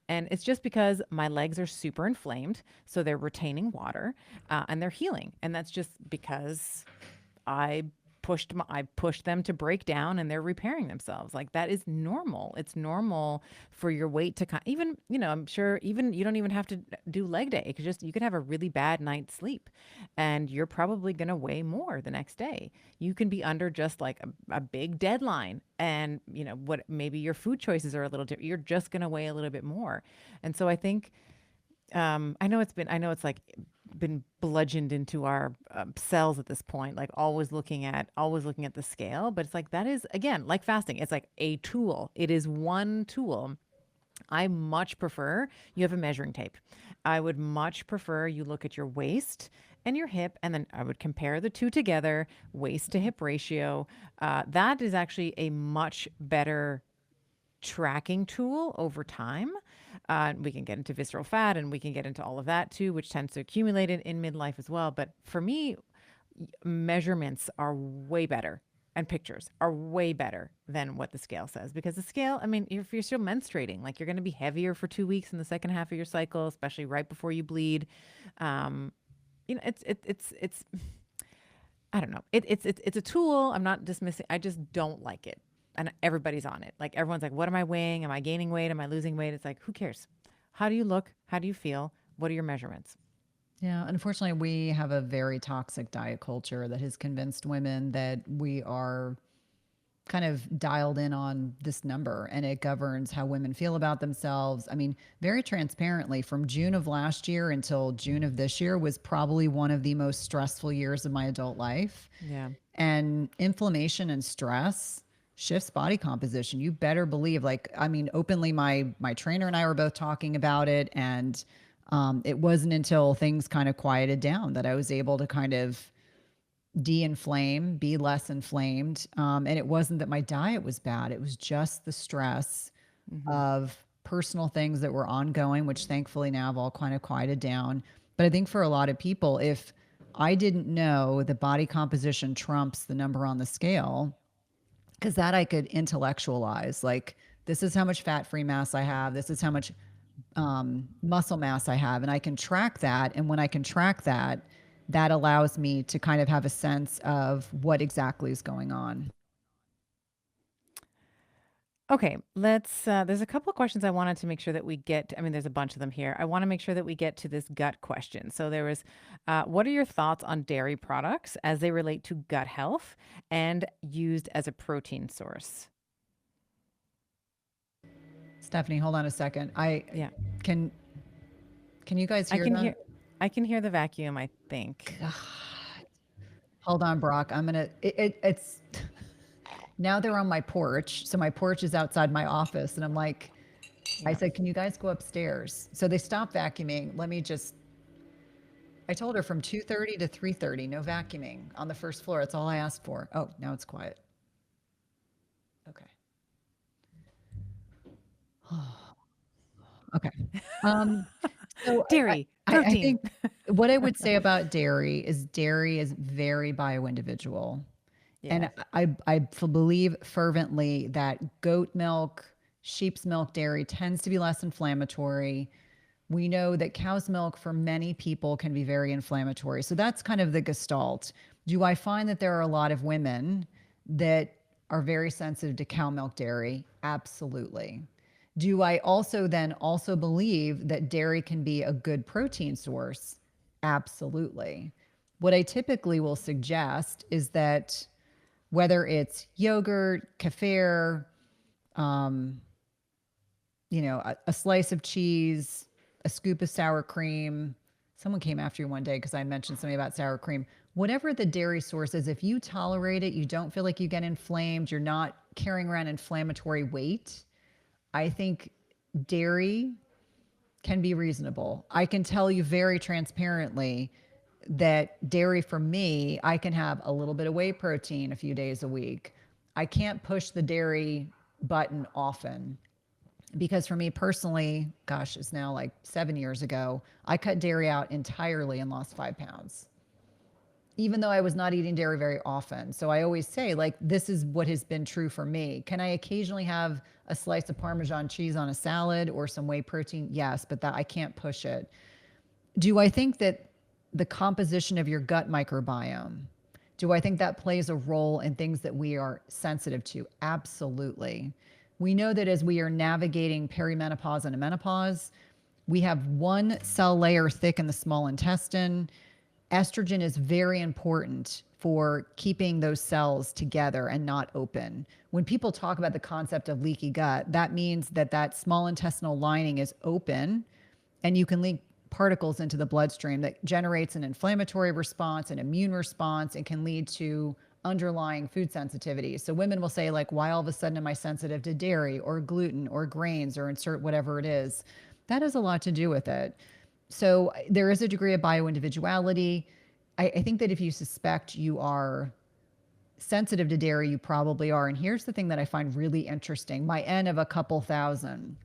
And it's just because my legs are super inflamed. So they're retaining water and they're healing. And that's just because I I pushed them to break down and they're repairing themselves. Like that is normal. It's normal for your weight to even, I'm sure even you don't even have to do leg day. You could have a really bad night's sleep and you're probably going to weigh more the next day. You can be under just like a big deadline and what maybe your food choices are a little different. You're just going to weigh a little bit more. And so I think I know it's like been bludgeoned into our cells at this point, like always looking at the scale. But it's like, that is, again, like fasting, it's like a tool. It is one tool. I much prefer you have a measuring tape. I would much prefer you look at your waist and your hip, and then I would compare the two together, waist to hip ratio. That is actually a much better tracking tool over time. We can get into visceral fat and we can get into all of that too, which tends to accumulate in midlife as well. But for me, measurements are way better and pictures are way better than what the scale says, because the scale, I mean, if you're still menstruating, like you're going to be heavier for 2 weeks in the second half of your cycle, especially right before you bleed. Um, it's I don't know. It's a tool. I'm not dismissing. I just don't like it. And everybody's on it. Like everyone's like, what am I weighing? Am I gaining weight? Am I losing weight? It's like, who cares? How do you look? How do you feel? What are your measurements? Yeah, unfortunately, we have a very toxic diet culture that has convinced women that we are kind of dialed in on this number, and it governs how women feel about themselves. I mean, very transparently, from June of last year until June of this year was probably one of the most stressful years of my adult life. Yeah. And inflammation and stress shifts body composition. You better believe, like, I mean, openly, my trainer and I were both talking about it, and it wasn't until things kind of quieted down that I was able to kind of de-inflame, be less inflamed. And it wasn't that my diet was bad; it was just the stress Hmm. of personal things that were ongoing, which thankfully now have all kind of quieted down. But I think for a lot of people, if I didn't know the body composition trumps the number on the scale, because that I could intellectualize, like, this is how much fat free mass I have, this is how much muscle mass I have, and I can track that. And when I can track that, that allows me to kind of have a sense of what exactly is going on. Okay, there's a couple of questions I wanted to make sure that we get. I mean, there's a bunch of them here. I want to make sure that we get to this gut question. So there was, what are your thoughts on dairy products as they relate to gut health and used as a protein source? Stephanie, hold on a second. I Yeah, can can you guys I hear can that? hear, I can hear the vacuum, I think. God. Hold on, Brock. It's now they're on my porch. So my porch is outside my office. And I'm like, I Yeah. said, can you guys go upstairs? So they stopped vacuuming. I told her from 2:30 to 3:30, no vacuuming on the first floor. That's all I asked for. Oh, now it's quiet. Okay. Okay. Um, so Dairy, I protein. think what I would say about dairy is very bio-individual. And Yes. believe fervently that goat milk, sheep's milk dairy tends to be less inflammatory. We know that cow's milk for many people can be very inflammatory. So that's kind of the gestalt. Do I find that there are a lot of women that are very sensitive to cow milk dairy? Absolutely. Do I also then also believe that dairy can be a good protein source? Absolutely. What I typically will suggest is that whether it's yogurt, kefir, um, a slice of cheese, a scoop of sour cream. Someone came after you one day because I mentioned something about sour cream. Whatever the dairy source is, if you tolerate it, you don't feel like you get inflamed, you're not carrying around inflammatory weight, I think dairy can be reasonable. I can tell you very transparently that dairy for me, I can have a little bit of whey protein a few days a week. I can't push the dairy button often because for me personally, gosh, it's now like 7 years ago, I cut dairy out entirely and lost 5 pounds, even though I was not eating dairy very often. So I always say, like, this is what has been true for me. Can I occasionally have a slice of Parmesan cheese on a salad or some whey protein? Yes, but that I can't push it. Do I think that the composition of your gut microbiome, do I think that plays a role in things that we are sensitive to? Absolutely. We know that as we are navigating perimenopause and menopause, we have one cell layer thick in the small intestine. Estrogen is very important for keeping those cells together and not open. When people talk about the concept of leaky gut, that means that that small intestinal lining is open and you can leak particles into the bloodstream that generates an inflammatory response, an immune response, and can lead to underlying food sensitivities. So women will say, like, why all of a sudden am I sensitive to dairy or gluten or grains or insert whatever it is? That has a lot to do with it. So there is a degree of bioindividuality. I think that if you suspect you are sensitive to dairy, you probably are. And here's the thing that I find really interesting, my N of a couple thousand.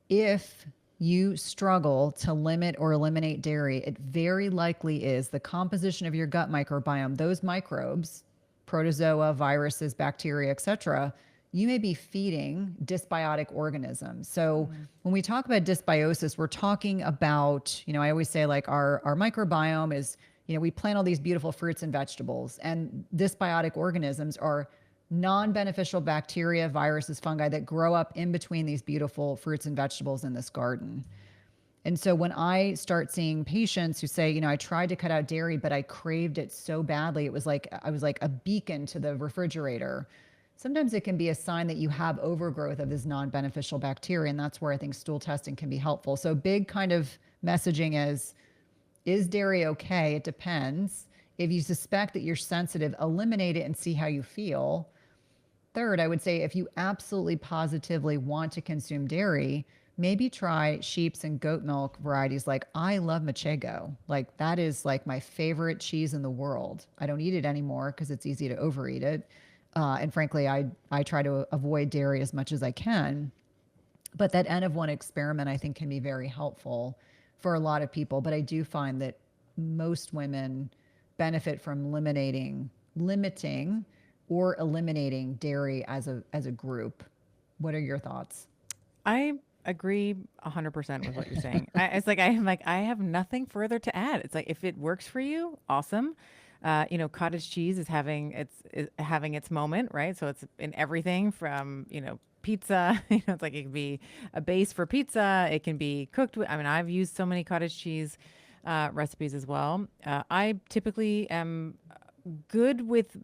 If you struggle to limit or eliminate dairy, it very likely is the composition of your gut microbiome, those microbes, protozoa, viruses, bacteria, etc. You may be feeding dysbiotic organisms. So when we talk about dysbiosis, we're talking about, I always say, like, our microbiome is, we plant all these beautiful fruits and vegetables, and dysbiotic organisms are non-beneficial bacteria, viruses, fungi that grow up in between these beautiful fruits and vegetables in this garden. And so when I start seeing patients who say, I tried to cut out dairy, but I craved it so badly, it was like I was like a beacon to the refrigerator. Sometimes it can be a sign that you have overgrowth of this non-beneficial bacteria, and that's where I think stool testing can be helpful. So big kind of messaging is dairy okay? It depends. If you suspect that you're sensitive, eliminate it and see how you feel. Third, I would say if you absolutely positively want to consume dairy, maybe try sheep's and goat milk varieties. Like, I love Manchego. Like, that is like my favorite cheese in the world. I don't eat it anymore because it's easy to overeat it. And frankly, I try to avoid dairy as much as I can. But that N of one experiment, I think, can be very helpful for a lot of people. But I do find that most women benefit from limiting or eliminating dairy as a group. What are your thoughts? I agree 100% with what you're saying. It's like I have nothing further to add. It's like if it works for you, awesome. Cottage cheese is having its moment, right? So it's in everything from pizza. It's like it can be a base for pizza. It can be cooked with. I mean, I've used so many cottage cheese recipes as well. I typically am good with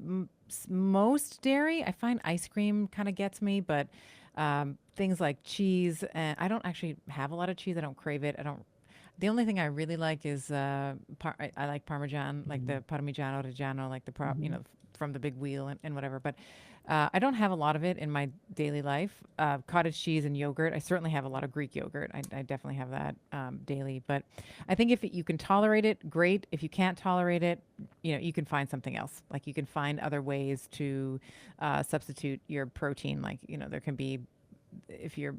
most dairy. I find ice cream kind of gets me, but things like cheese, and I don't actually have a lot of cheese. I don't crave it. I don't. The only thing I really like is I like Parmesan, like the Parmigiano Reggiano, like Mm-hmm. from the big wheel and whatever. But I don't have a lot of it in my daily life. Cottage cheese and yogurt. I certainly have a lot of Greek yogurt. I definitely have that daily. But I think if you can tolerate it, great. If you can't tolerate it, you can find something else. Like you can find other ways to substitute your protein. Like there can be if you're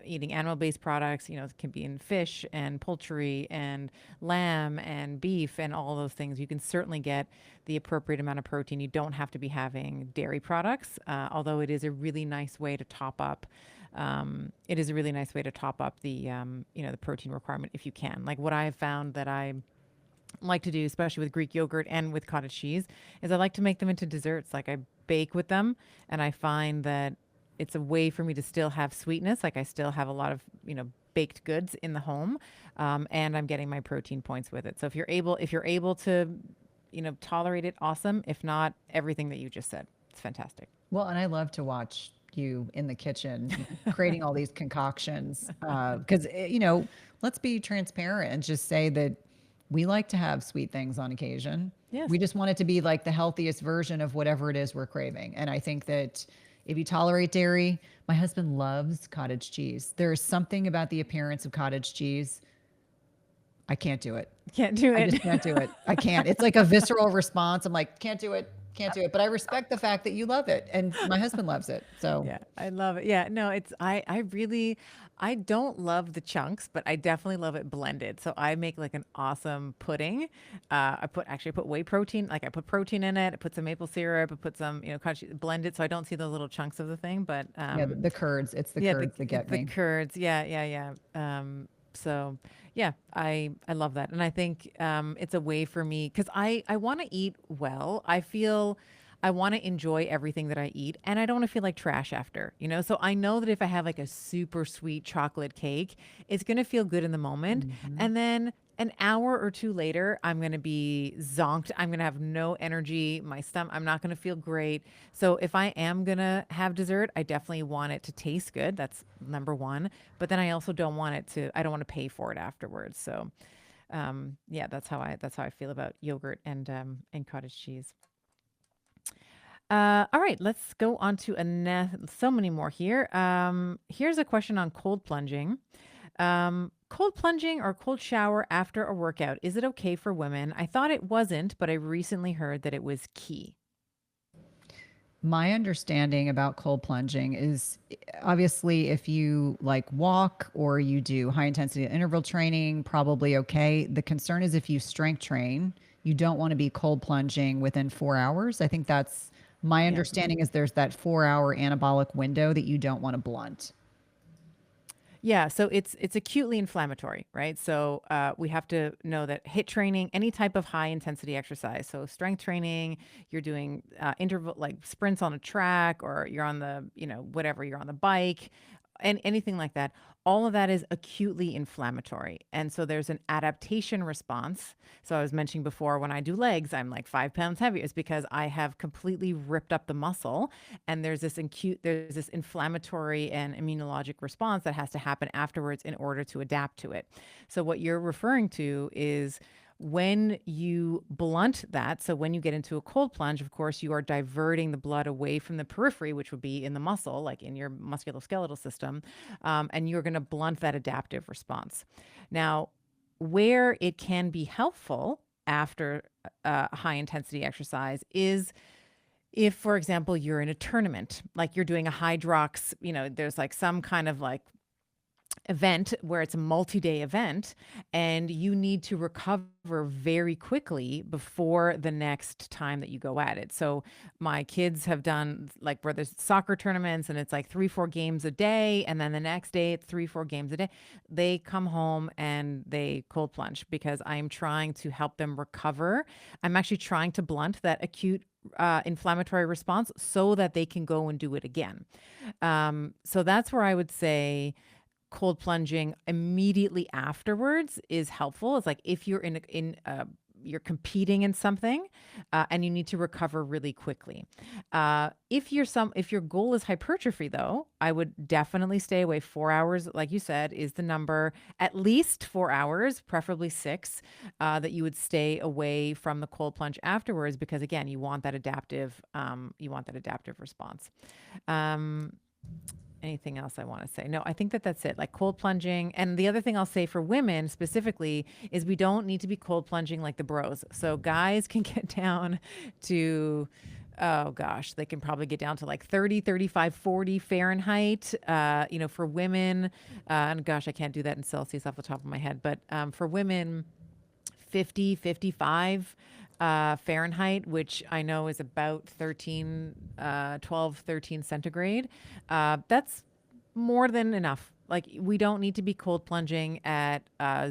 eating animal-based products, it can be in fish and poultry and lamb and beef and all those things. You can certainly get the appropriate amount of protein. You don't have to be having dairy products, although it is a really nice way to top up. It is a really nice way to top up the protein requirement if you can. Like what I have found that I like to do, especially with Greek yogurt and with cottage cheese, is I like to make them into desserts. Like I bake with them, and I find that it's a way for me to still have sweetness. Like I still have a lot of baked goods in the home, and I'm getting my protein points with it. So if you're able to tolerate it, awesome. If not, everything that you just said, it's fantastic. Well, and I love to watch you in the kitchen creating all these concoctions because, let's be transparent and just say that we like to have sweet things on occasion. Yes. We just want it to be like the healthiest version of whatever it is we're craving. And I think that if you tolerate dairy, my husband loves cottage cheese. There's something about the appearance of cottage cheese. I can't do it. Can't do I it. just can't do it. I can't. It's like a visceral response. I'm like, can't do it. Can't do it. But I respect the fact that you love it. And my husband loves it. So, Yeah, I love it. Yeah, no, I really I don't love the chunks, but I definitely love it blended. So I make like an awesome pudding. I put whey protein, like I put protein in it, I put some maple syrup, I put some, blend it so I don't see those little chunks of the thing, but yeah, the curds, it's the yeah, curds that it's get the me. curds. Yeah, yeah, yeah. So yeah, I love that, and I think it's a way for me because I want to eat well. I feel I want to enjoy everything that I eat, and I don't want to feel like trash after. So I know that if I have like a super sweet chocolate cake, it's gonna feel good in the moment, Hmm. and then an hour or two later, I'm going to be zonked. I'm going to have no energy. My stomach, I'm not going to feel great. So if I am going to have dessert, I definitely want it to taste good. That's number one. But then I also don't want I don't want to pay for it afterwards. So, yeah, that's how I feel about yogurt and cottage cheese. All right, let's go on to so many more here. Here's a question on cold plunging. Cold plunging or cold shower after a workout, is it okay for women? I thought it wasn't, but I recently heard that it was key. My understanding about cold plunging is obviously if you like walk or you do high intensity interval training, probably okay. The concern is if you strength train, you don't want to be cold plunging within 4 hours. I think that's my Yeah. understanding is there's that 4 hour anabolic window that you don't want to blunt. Yeah, so it's acutely inflammatory, right? So we have to know that HIIT training, any type of high intensity exercise, so strength training, you're doing interval like sprints on a track, or you're on the whatever you're on the bike, and anything like that. All of that is acutely inflammatory, and so there's an adaptation response. So I was mentioning before, when I do legs, I'm like 5 pounds heavier. It's because I have completely ripped up the muscle, and there's this inflammatory and immunologic response that has to happen afterwards in order to adapt to it. So what you're referring to is when you blunt that, so when you get into a cold plunge, of course, you are diverting the blood away from the periphery, which would be in the muscle, like in your musculoskeletal system, and you're going to blunt that adaptive response. Now, where it can be helpful after high intensity exercise is If, for example, you're in a tournament, like you're doing a hydrox, there's like some kind of like event where it's a multi-day event and you need to recover very quickly before the next time that you go at it. So my kids have done like where there's soccer tournaments and it's like 3-4 games a day, and then the next day it's 3-4 games a day. They come home and they cold plunge because I'm trying to help them recover. I'm actually trying to blunt that acute inflammatory response so that they can go and do it again. So that's where I would say cold plunging immediately afterwards is helpful. It's like if you're you're competing in something and you need to recover really quickly. If your goal is hypertrophy, though, I would definitely stay away. 4 hours, like you said, is the number. At least 4 hours, preferably six, that you would stay away from the cold plunge afterwards, because again, you want that adaptive response. Um, Anything else I want to say? No, I think that that's it. Like cold plunging. And the other thing I'll say for women specifically is we don't need to be cold plunging like the bros. So guys can get down to, oh gosh, they can probably get down to like 30, 35, 40 Fahrenheit. For women, and gosh, I can't do that in Celsius off the top of my head, but for women, 50, 55 Fahrenheit, which I know is about 12, 13 centigrade. That's more than enough. Like we don't need to be cold plunging at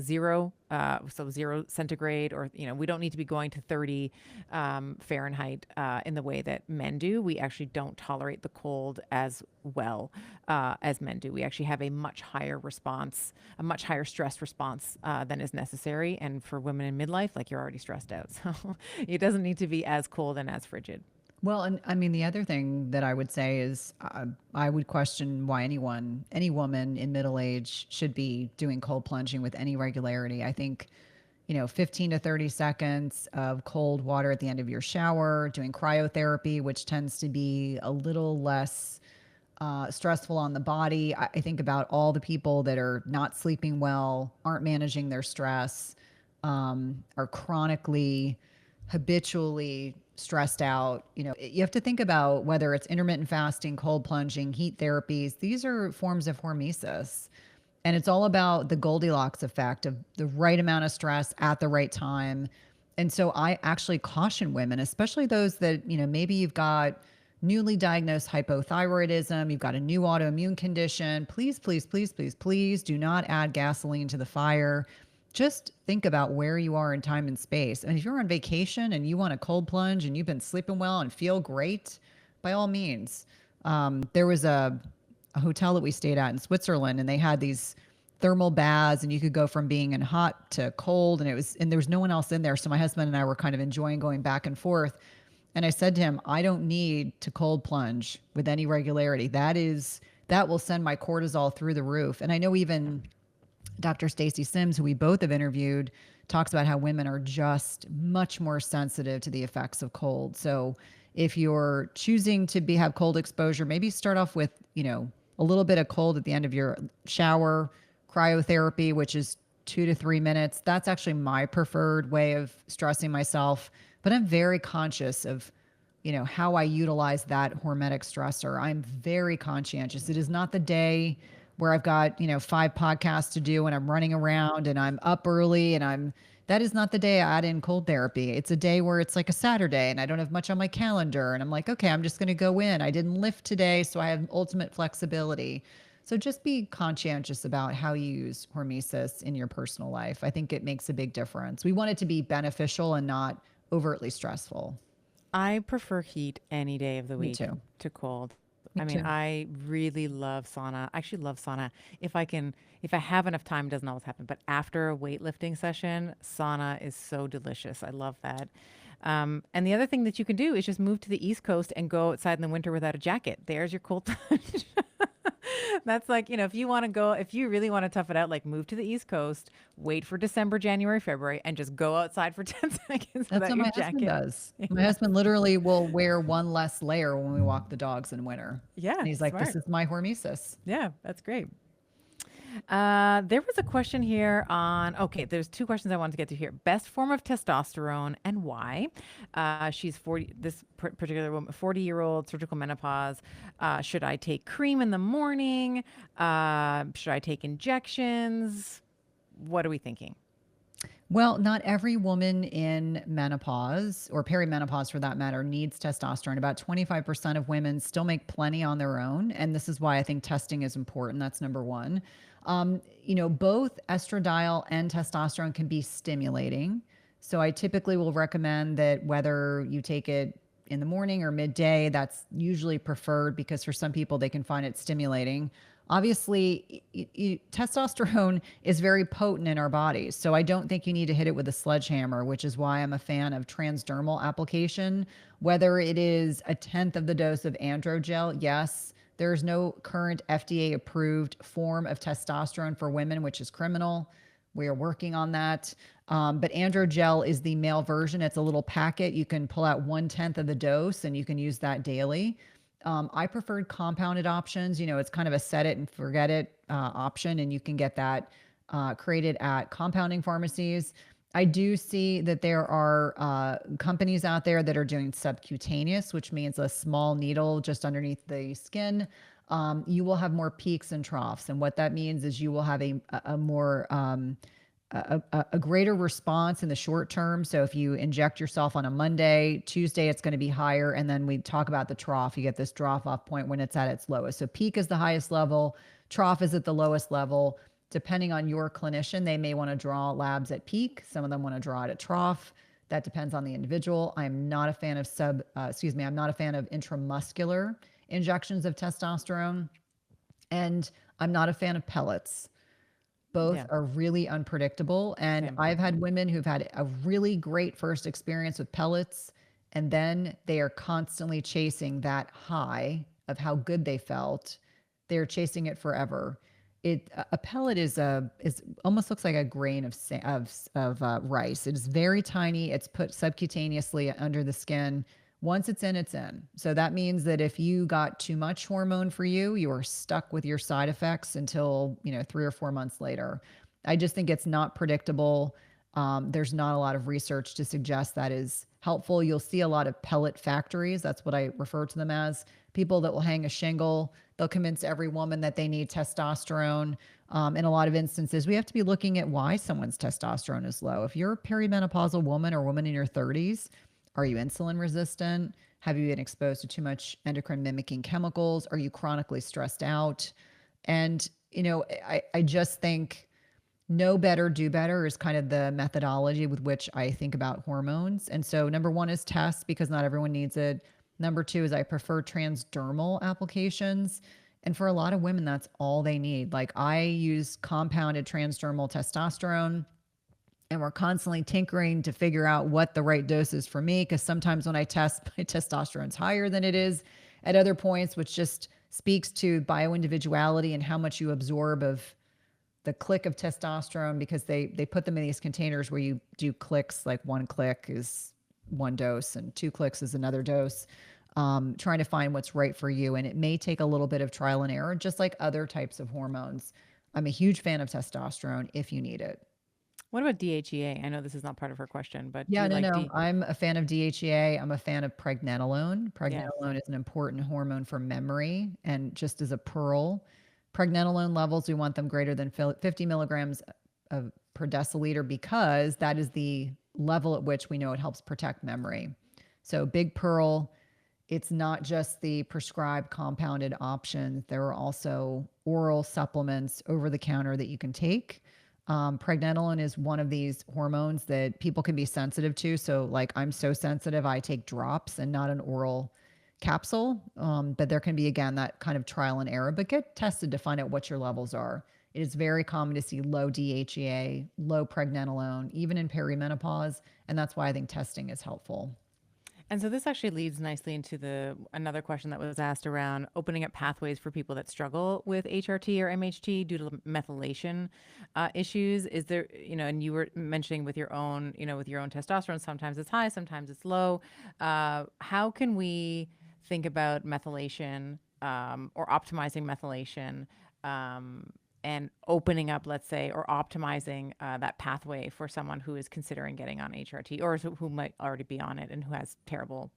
zero, so 0 centigrade, or we don't need to be going to 30 Fahrenheit in the way that men do. We actually don't tolerate the cold as well as men do. We actually have a much higher response, a much higher stress response than is necessary. And for women in midlife, like you're already stressed out, so it doesn't need to be as cold and as frigid. Well, and I mean, the other thing that I would say is I would question why any woman in middle age should be doing cold plunging with any regularity. I think, 15 to 30 seconds of cold water at the end of your shower, doing cryotherapy, which tends to be a little less stressful on the body. I think about all the people that are not sleeping well, aren't managing their stress, are chronically, habitually stressed out. You have to think about whether it's intermittent fasting, cold plunging, heat therapies. These are forms of hormesis. And it's all about the Goldilocks effect of the right amount of stress at the right time. And so I actually caution women, especially those that, maybe you've got newly diagnosed hypothyroidism, you've got a new autoimmune condition. Please, please, please, please, please do not add gasoline to the fire. Just think about where you are in time and space. And if you're on vacation and you want a cold plunge and you've been sleeping well and feel great, by all means. There was a hotel that we stayed at in Switzerland, and they had these thermal baths, and you could go from being in hot to cold, and there was no one else in there. So my husband and I were kind of enjoying going back and forth. And I said to him, I don't need to cold plunge with any regularity. That will send my cortisol through the roof. And I know even Dr. Stacy Sims, who we both have interviewed, talks about how women are just much more sensitive to the effects of cold. So if you're choosing to have cold exposure, maybe start off with, a little bit of cold at the end of your shower, cryotherapy, which is 2 to 3 minutes. That's actually my preferred way of stressing myself. But I'm very conscious of, how I utilize that hormetic stressor. I'm very conscientious. It is not the day where I've got, 5 podcasts to do and I'm running around and I'm up early and that is not the day I add in cold therapy. It's a day where it's like a Saturday and I don't have much on my calendar. And I'm like, okay, I'm just going to go in. I didn't lift today, so I have ultimate flexibility. So just be conscientious about how you use hormesis in your personal life. I think it makes a big difference. We want it to be beneficial and not overtly stressful. I prefer heat any day of the Me week too. to cold. Me I mean, too. I really love sauna. I actually love sauna. If I have enough time, it doesn't always happen, but after a weightlifting session, sauna is so delicious. I love that. And the other thing that you can do is just move to the East Coast and go outside in the winter without a jacket. There's your cold plunge. That's like, if you really want to tough it out, like move to the East Coast, wait for December, January, February, and just go outside for 10 seconds That's without what your my husband jacket. does. My husband literally will wear one less layer when we walk the dogs in winter. Yeah, And he's like, this smart. is my hormesis. Yeah, that's great. There was a question here on, okay, there's two questions I wanted to get to here. Best form of testosterone and why. She's 40, this particular woman, 40-year-old, surgical menopause. Should I take cream in the morning? Should I take injections? What are we thinking? Well, not every woman in menopause or perimenopause for that matter needs testosterone. About 25% of women still make plenty on their own. And this is why I think testing is important. That's number one. Both estradiol and testosterone can be stimulating. So I typically will recommend that whether you take it in the morning or midday, that's usually preferred because for some people they can find it stimulating. Obviously, testosterone is very potent in our bodies. So I don't think you need to hit it with a sledgehammer, which is why I'm a fan of transdermal application. Whether it is a tenth of the dose of androgel, yes, there's no current FDA approved form of testosterone for women, which is criminal. We are working on that. But androgel is the male version. It's a little packet. You can pull out 1/10 of the dose and you can use that daily. I preferred compounded options. It's kind of a set it and forget it option, and you can get that created at compounding pharmacies. I do see that there are companies out there that are doing subcutaneous, which means a small needle just underneath the skin. You will have more peaks and troughs. And what that means is you will have a more a greater response in the short term. So if you inject yourself on a Monday, Tuesday, it's going to be higher. And then we talk about the trough. You get this drop off point when it's at its lowest. So peak is the highest level, trough is at the lowest level. Depending on your clinician, they may want to draw labs at peak. Some of them want to draw it at trough. That depends on the individual. I'm not a fan of I'm not a fan of intramuscular injections of testosterone. And I'm not a fan of pellets. Both Yeah, are really unpredictable. And same. I've had women who've had a really great first experience with pellets, and then they are constantly chasing that high of how good they felt. They're chasing it forever. A pellet is almost looks like a grain of rice. It is very tiny. It's put subcutaneously under the skin. Once it's in, it's in. So that means that if you got too much hormone for you, you are stuck with your side effects until 3 or 4 months later. I just think it's not predictable. There's not a lot of research to suggest that is helpful. You'll see a lot of pellet factories. That's what I refer to them as. People that will hang a shingle. They'll convince every woman that they need testosterone. In a lot of instances, we have to be looking at why someone's testosterone is low. If you're a perimenopausal woman or woman in your 30s, are you insulin resistant? Have you been exposed to too much endocrine mimicking chemicals? Are you chronically stressed out? And, I just think know better, do better is kind of the methodology with which I think about hormones. And so, number one is test because not everyone needs it. Number two is I prefer transdermal applications. And for a lot of women, that's all they need. Like I use compounded transdermal testosterone and we're constantly tinkering to figure out what the right dose is for me. Because sometimes when I test, my testosterone's higher than it is at other points, which just speaks to bioindividuality and how much you absorb of the click of testosterone because they put them in these containers where you do clicks, like one click is one dose and two clicks is another dose. Trying to find what's right for you. And it may take a little bit of trial and error, just like other types of hormones. I'm a huge fan of testosterone if you need it. What about DHEA? I know this is not part of her question, but do Yeah, you no, like no. D? I'm a fan of DHEA. I'm a fan of pregnenolone. Yes. Pregnenolone is an important hormone for memory. And just as a pearl, pregnenolone levels, we want them greater than 50 milligrams per deciliter because that is the level at which we know it helps protect memory. So, big pearl, it's not just the prescribed compounded option. There are also oral supplements over the counter that you can take. Pregnenolone is one of these hormones that people can be sensitive to. So, like, I'm so sensitive, I take drops and not an oral capsule. But there can be, again, that kind of trial and error, but get tested to find out what your levels are. It is very common to see low DHEA, low pregnenolone, even in perimenopause. And that's why I think testing is helpful. And so this actually leads nicely into the another question that was asked around opening up pathways for people that struggle with HRT or MHT due to methylation issues. Is there, and you were mentioning with your own, with your own testosterone, sometimes it's high, sometimes it's low. How can we think about methylation or optimizing methylation? and opening up, let's say, or optimizing that pathway for someone who is considering getting on HRT, or who might already be on it and who has terrible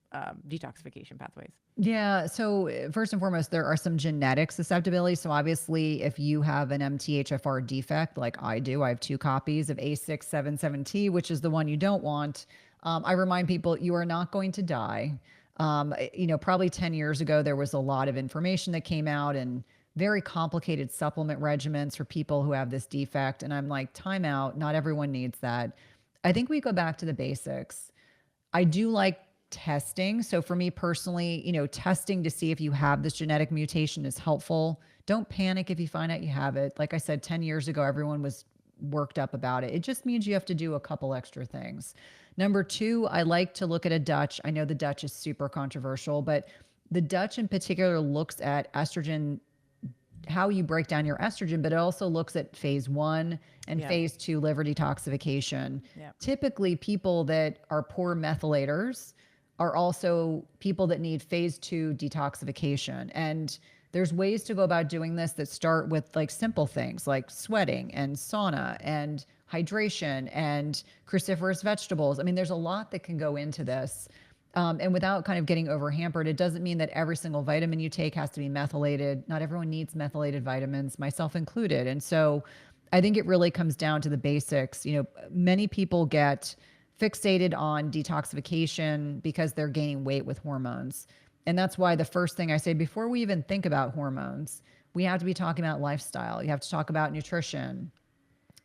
detoxification pathways? Yeah. So, first and foremost, there are some genetic susceptibilities. So, obviously, if you have an MTHFR defect, like I do, I have two copies of A677T, which is the one you don't want. I remind people you are not going to die. Probably 10 years ago, there was a lot of information that came out and very complicated supplement regimens for people who have this defect. And I'm like, time out. Not everyone needs that. I think we go back to the basics. I do like testing. So for me personally, testing to see if you have this genetic mutation is helpful. Don't panic if you find out you have it. Like I said, 10 years ago, everyone was worked up about it. It just means you have to do a couple extra things. Number two, I like to look at a Dutch. I know the Dutch is super controversial, but the Dutch in particular looks at estrogen, how you break down your estrogen, but it also looks at phase one and Yeah. phase two liver detoxification. Yeah. Typically, people that are poor methylators are also people that need phase two detoxification. And there's ways to go about doing this that start with like simple things like sweating and sauna and hydration and cruciferous vegetables. I mean, there's a lot that can go into this. And without kind of getting over hampered, it doesn't mean that every single vitamin you take has to be methylated. Not everyone needs methylated vitamins, myself included. And so I think it really comes down to the basics. Many people get fixated on detoxification because they're gaining weight with hormones. And that's why the first thing I say before we even think about hormones, we have to be talking about lifestyle. You have to talk about nutrition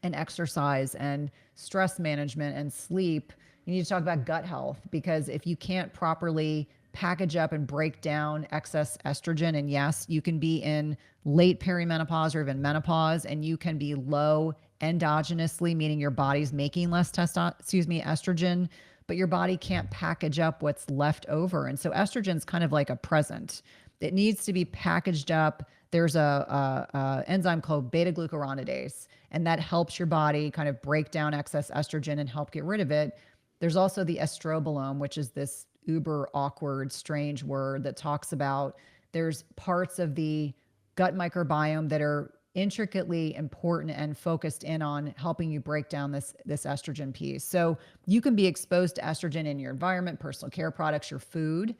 and exercise and stress management and sleep. You need to talk about gut health, because if you can't properly package up and break down excess estrogen, and yes, you can be in late perimenopause or even menopause, and you can be low endogenously, meaning your body's making less estrogen, but your body can't package up what's left over. And so estrogen's kind of like a present. It needs to be packaged up. There's a enzyme called beta glucuronidase, and that helps your body kind of break down excess estrogen and help get rid of it. There's also the estrobolome, which is this uber awkward, strange word that talks about there's parts of the gut microbiome that are intricately important and focused in on helping you break down this estrogen piece. So you can be exposed to estrogen in your environment, personal care products, your food.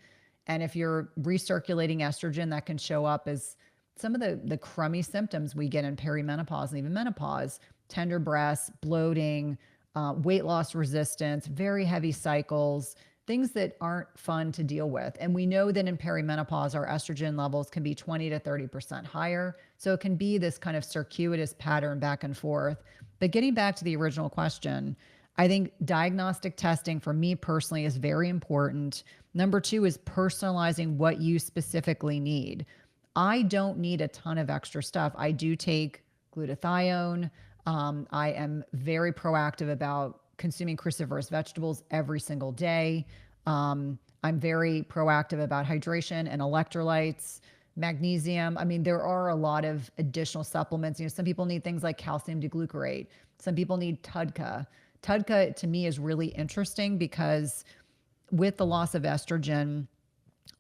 And if you're recirculating estrogen, that can show up as some of the crummy symptoms we get in perimenopause and even menopause: tender breasts, bloating, weight loss resistance, very heavy cycles, things that aren't fun to deal with. And we know that in perimenopause, our estrogen levels can be 20 to 30% higher. So it can be this kind of circuitous pattern back and forth. But getting back to the original question, I think diagnostic testing for me personally is very important. Number two is personalizing what you specifically need. I don't need a ton of extra stuff. I do take glutathione. I am very proactive about consuming cruciferous vegetables every single day. I'm very proactive about hydration and electrolytes, magnesium. I mean, there are a lot of additional supplements. Some people need things like calcium deglucarate. Some people need TUDCA. TUDCA to me is really interesting because with the loss of estrogen,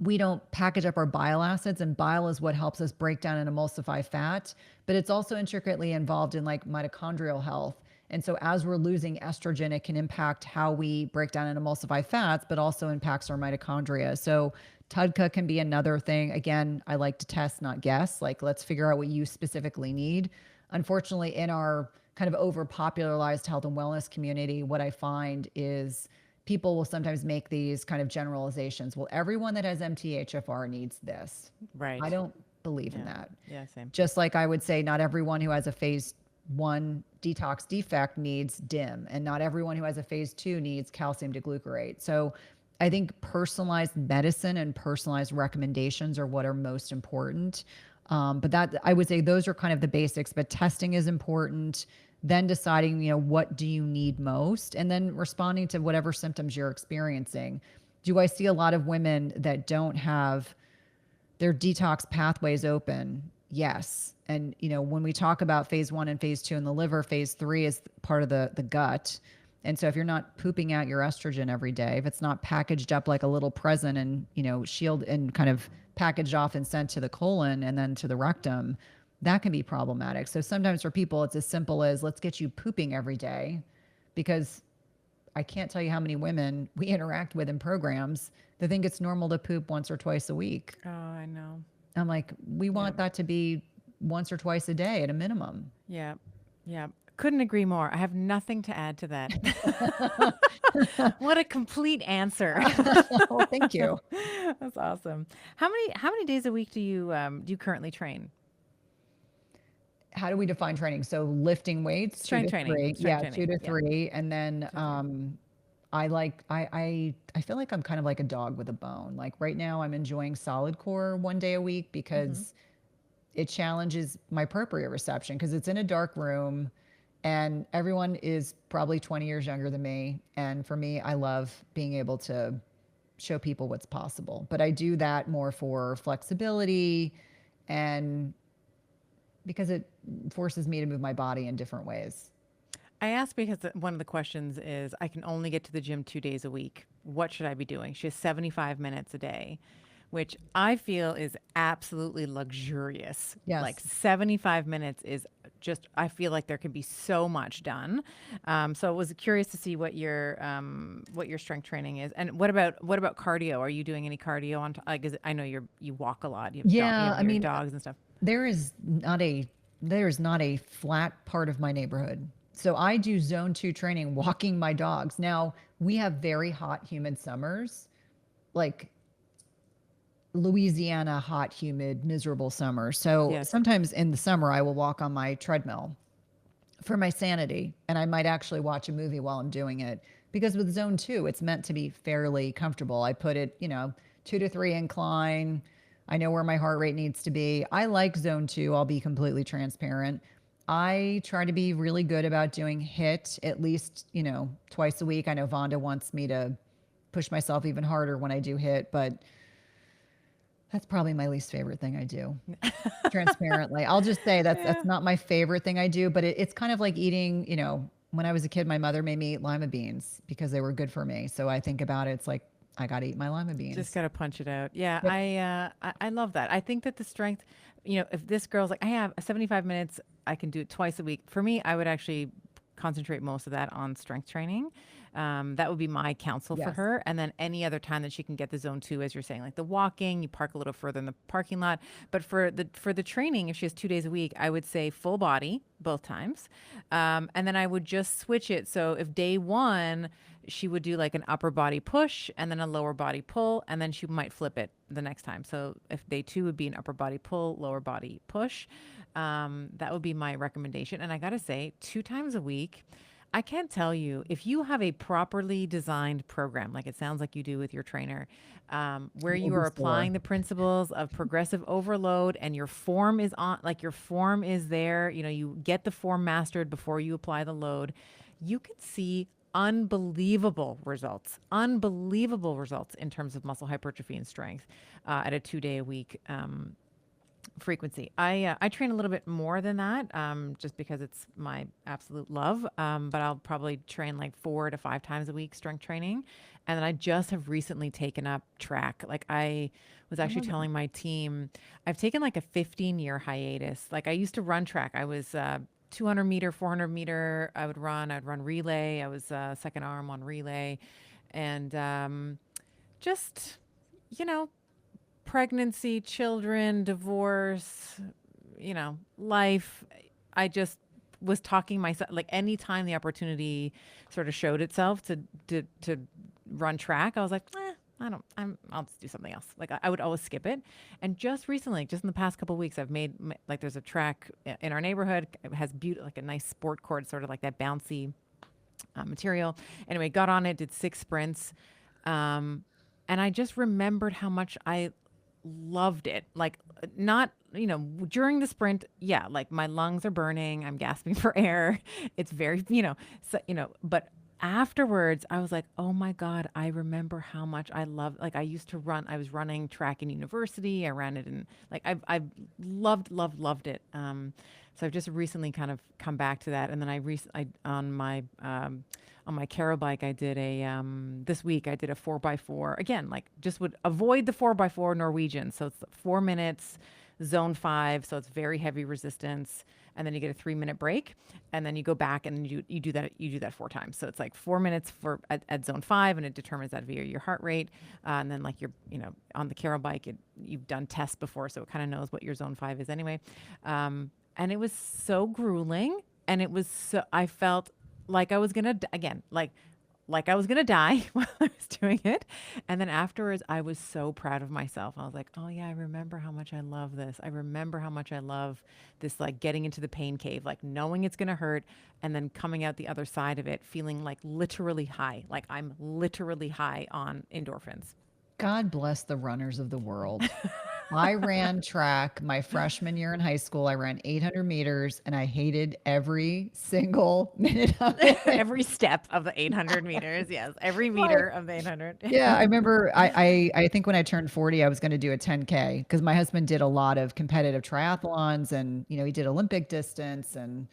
we don't package up our bile acids, and bile is what helps us break down and emulsify fat, but it's also intricately involved in like mitochondrial health. And so as we're losing estrogen, it can impact how we break down and emulsify fats, but also impacts our mitochondria. So TUDCA can be another thing. Again, I like to test, not guess. Like, let's figure out what you specifically need. Unfortunately, in our kind of overpopularized health and wellness community, what I find is people will sometimes make these kind of generalizations. Well, everyone that has MTHFR needs this. Right. I don't believe Yeah. in that. Yeah, same. Just like I would say, not everyone who has a phase one detox defect needs DIM, and not everyone who has a phase two needs calcium deglucarate. So I think personalized medicine and personalized recommendations are what are most important. But that, I would say, those are kind of the basics, but testing is important. Then deciding, what do you need most, and then responding to whatever symptoms you're experiencing. Do I see a lot of women that don't have their detox pathways open? Yes. And, when we talk about phase one and phase two in the liver, phase three is part of the gut. And so if you're not pooping out your estrogen every day, if it's not packaged up like a little present and, shield and kind of packaged off and sent to the colon and then to the rectum, that can be problematic. So sometimes for people, it's as simple as let's get you pooping every day, because I can't tell you how many women we interact with in programs that think it's normal to poop once or twice a week. Oh, I know. I'm like, we Yeah. want that to be once or twice a day at a minimum. Yeah. Yeah. Couldn't agree more. I have nothing to add to that. What a complete answer. Well, thank you. That's awesome. How many days a week do you currently train? How do we define training? So lifting weights, two Strength to training. three. Strength Yeah, two training. to Yeah. three. And then 2 to 3. I feel like I'm kind of like a dog with a bone. Like right now I'm enjoying solid core one day a week Mm-hmm. because it challenges my proprioception because it's in a dark room and everyone is probably 20 years younger than me. And for me, I love being able to show people what's possible. But I do that more for flexibility and because it forces me to move my body in different ways. I asked because one of the questions is I can only get to the gym 2 days a week. What should I be doing? She has 75 minutes a day, which I feel is absolutely luxurious. Like Yes. 75 minutes is just, I feel like there can be so much done. So I was curious to see what your strength training is. And what about cardio? Are you doing any cardio on, like, I know you walk a lot. You Yeah, have I your mean, dogs and stuff. there is not a there's not a flat part of my neighborhood. So I do zone 2 training walking my dogs. Now, we have very hot humid summers, like Louisiana hot humid miserable summer. So Yes. sometimes in the summer I will walk on my treadmill for my sanity and I might actually watch a movie while I'm doing it because with zone 2 it's meant to be fairly comfortable. I put it, 2 to 3 incline. I know where my heart rate needs to be. I like zone 2, I'll be completely transparent. I try to be really good about doing HIT at least, twice a week. I know Vonda wants me to push myself even harder when I do HIT, but that's probably my least favorite thing I do. Transparently, I'll just say that's Yeah. not my favorite thing I do, but it's kind of like eating, when I was a kid, my mother made me eat lima beans because they were good for me. So I think about it, it's like I got to eat my lima Just beans. gotta punch it out. Yeah, Yep. I love that. I think that the strength, if this girl's like, I have 75 minutes, I can do it twice a week. For me, I would actually concentrate most of that on strength training. That would be my counsel for Yes. her. And then any other time that she can get the zone two, as you're saying, like the walking, you park a little further in the parking lot. But for the training, if she has 2 days a week, I would say full body both times. And then I would just switch it. So if day one, she would do like an upper body push and then a lower body pull, and then she might flip it the next time. So if day two would be an upper body pull, lower body push, that would be my recommendation. And I got to say, 2 times a week, I can't tell you if you have a properly designed program, like it sounds like you do with your trainer, where You'll you be are sore. applying the principles of progressive overload and your form is on, like your form is there, you get the form mastered before you apply the load, you can see unbelievable results in terms of muscle hypertrophy and strength at a 2 day a week frequency. I train a little bit more than that, just because it's my absolute love. But I'll probably train like 4 to 5 times a week strength training, and then I just have recently taken up track. Like I was I actually love it. telling my team, I've taken like a 15-year hiatus. Like I used to run track. I was 200 meter, 400 meter. I'd run relay. I was second arm on relay, and just you know pregnancy, children, divorce, life. I just was talking myself, like anytime the opportunity sort of showed itself to run track, I was like, I'll just do something else. Like I would always skip it. And just recently, just in the past couple of weeks, I've made like there's a track in our neighborhood. It has like a nice sport court, sort of like that bouncy material. Anyway, got on it, did 6 sprints. Um, and I just remembered how much I loved it. Like, not, during the sprint, yeah, like my lungs are burning, I'm gasping for air. It's very, so, but afterwards, I was like, oh my God, I remember how much I love, like, I was running track in university. I ran it in, like, I've loved it. So I've just recently kind of come back to that. And then on my Caro bike, I did this week I did a 4x4 again, like just would avoid the 4x4 Norwegian. So it's 4 minutes, zone 5, so it's very heavy resistance, and then you get a 3-minute break, and then you go back and you do that 4 times. So it's like 4 minutes for at zone 5, and it determines that via your heart rate, and then like you're on the Carol bike, you've done tests before, so it kind of knows what your zone 5 is anyway. And it was so grueling, and it was so I felt like I was gonna again like I was gonna die while I was doing it. And then afterwards, I was so proud of myself. I was like, oh yeah, I remember how much I love this. I remember how much I love this, like getting into the pain cave, like knowing it's gonna hurt, and then coming out the other side of it, feeling like literally high. Like I'm literally high on endorphins. God bless the runners of the world. I ran track my freshman year in high school. I ran 800 meters and I hated every single minute of it. Every step of the 800 meters. Yes. Every Like, meter of the 800. yeah, I remember I think when I turned 40, I was going to do a 10K because my husband did a lot of competitive triathlons and, he did Olympic distance and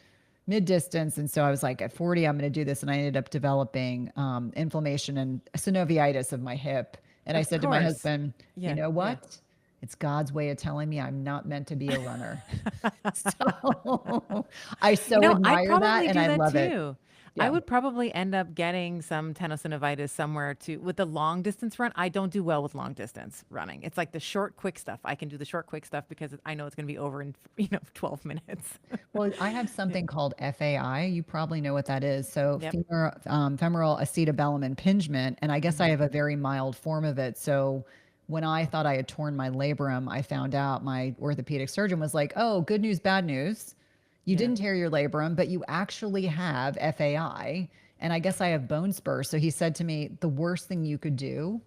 mid distance. And so I was like, at 40, I'm going to do this. And I ended up developing inflammation and synoviitis of my hip. And I Of said to my course. husband, you Yeah. know Yeah. what? It's God's way of telling me I'm not meant to be a runner. So I so I'd admire that probably and do I that love it. too. I Yeah. would probably end up getting some tenosynovitis somewhere too. With the long distance run, I don't do well with long distance running. It's like the short, quick stuff. I can do the short, quick stuff because I know it's going to be over in 12 minutes. Well, I have Yeah. something called FAI. You probably know what that is. So Yep. femoral acetabellum impingement, and I guess I Hmm. have a very mild form of it. So when I thought I had torn my labrum, I found out my orthopedic surgeon was like, "Oh, good news, bad news. You Yeah. didn't tear your labrum, but you actually have FAI, and I guess I have bone spurs." So he said to me, "The worst thing you could do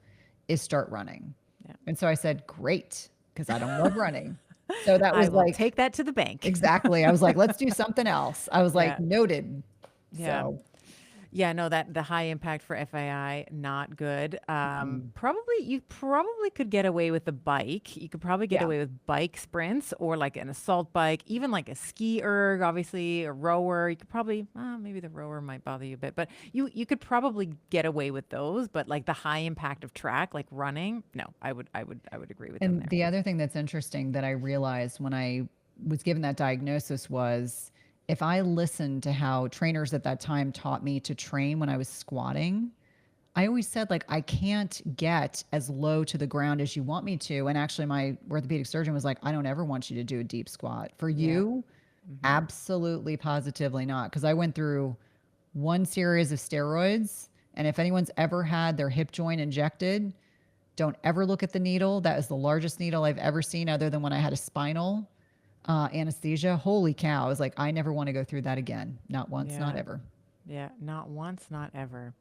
is start running." Yeah. And so I said, "Great," because I don't love running. So that I was will like take that to the bank. exactly. I was like, let's do something else. I was like, Yeah. noted. Yeah. So, Yeah, no, that the high impact for FII, not good. mm, You probably could get away with the bike. You could probably get yeah. away with bike sprints or like an assault bike, even like a ski erg, obviously a rower. You could probably, maybe the rower might bother you a bit, but you could probably get away with those. But like the high impact of track, like running, no, I would agree with them And there. the other thing that's interesting that I realized when I was given that diagnosis was if I listened to how trainers at that time taught me to train when I was squatting, I always said, like, I can't get as low to the ground as you want me to. And actually, my orthopedic surgeon was like, I don't ever want you to do a deep squat. For Yeah. you, Hmm. absolutely, positively not. Because I went through one series of steroids. And if anyone's ever had their hip joint injected, don't ever look at the needle. That is the largest needle I've ever seen, other than when I had a spinal anesthesia. Holy cow. I was like, I never want to go through that again. Not once, not Yeah. ever. Yeah, not once, not ever.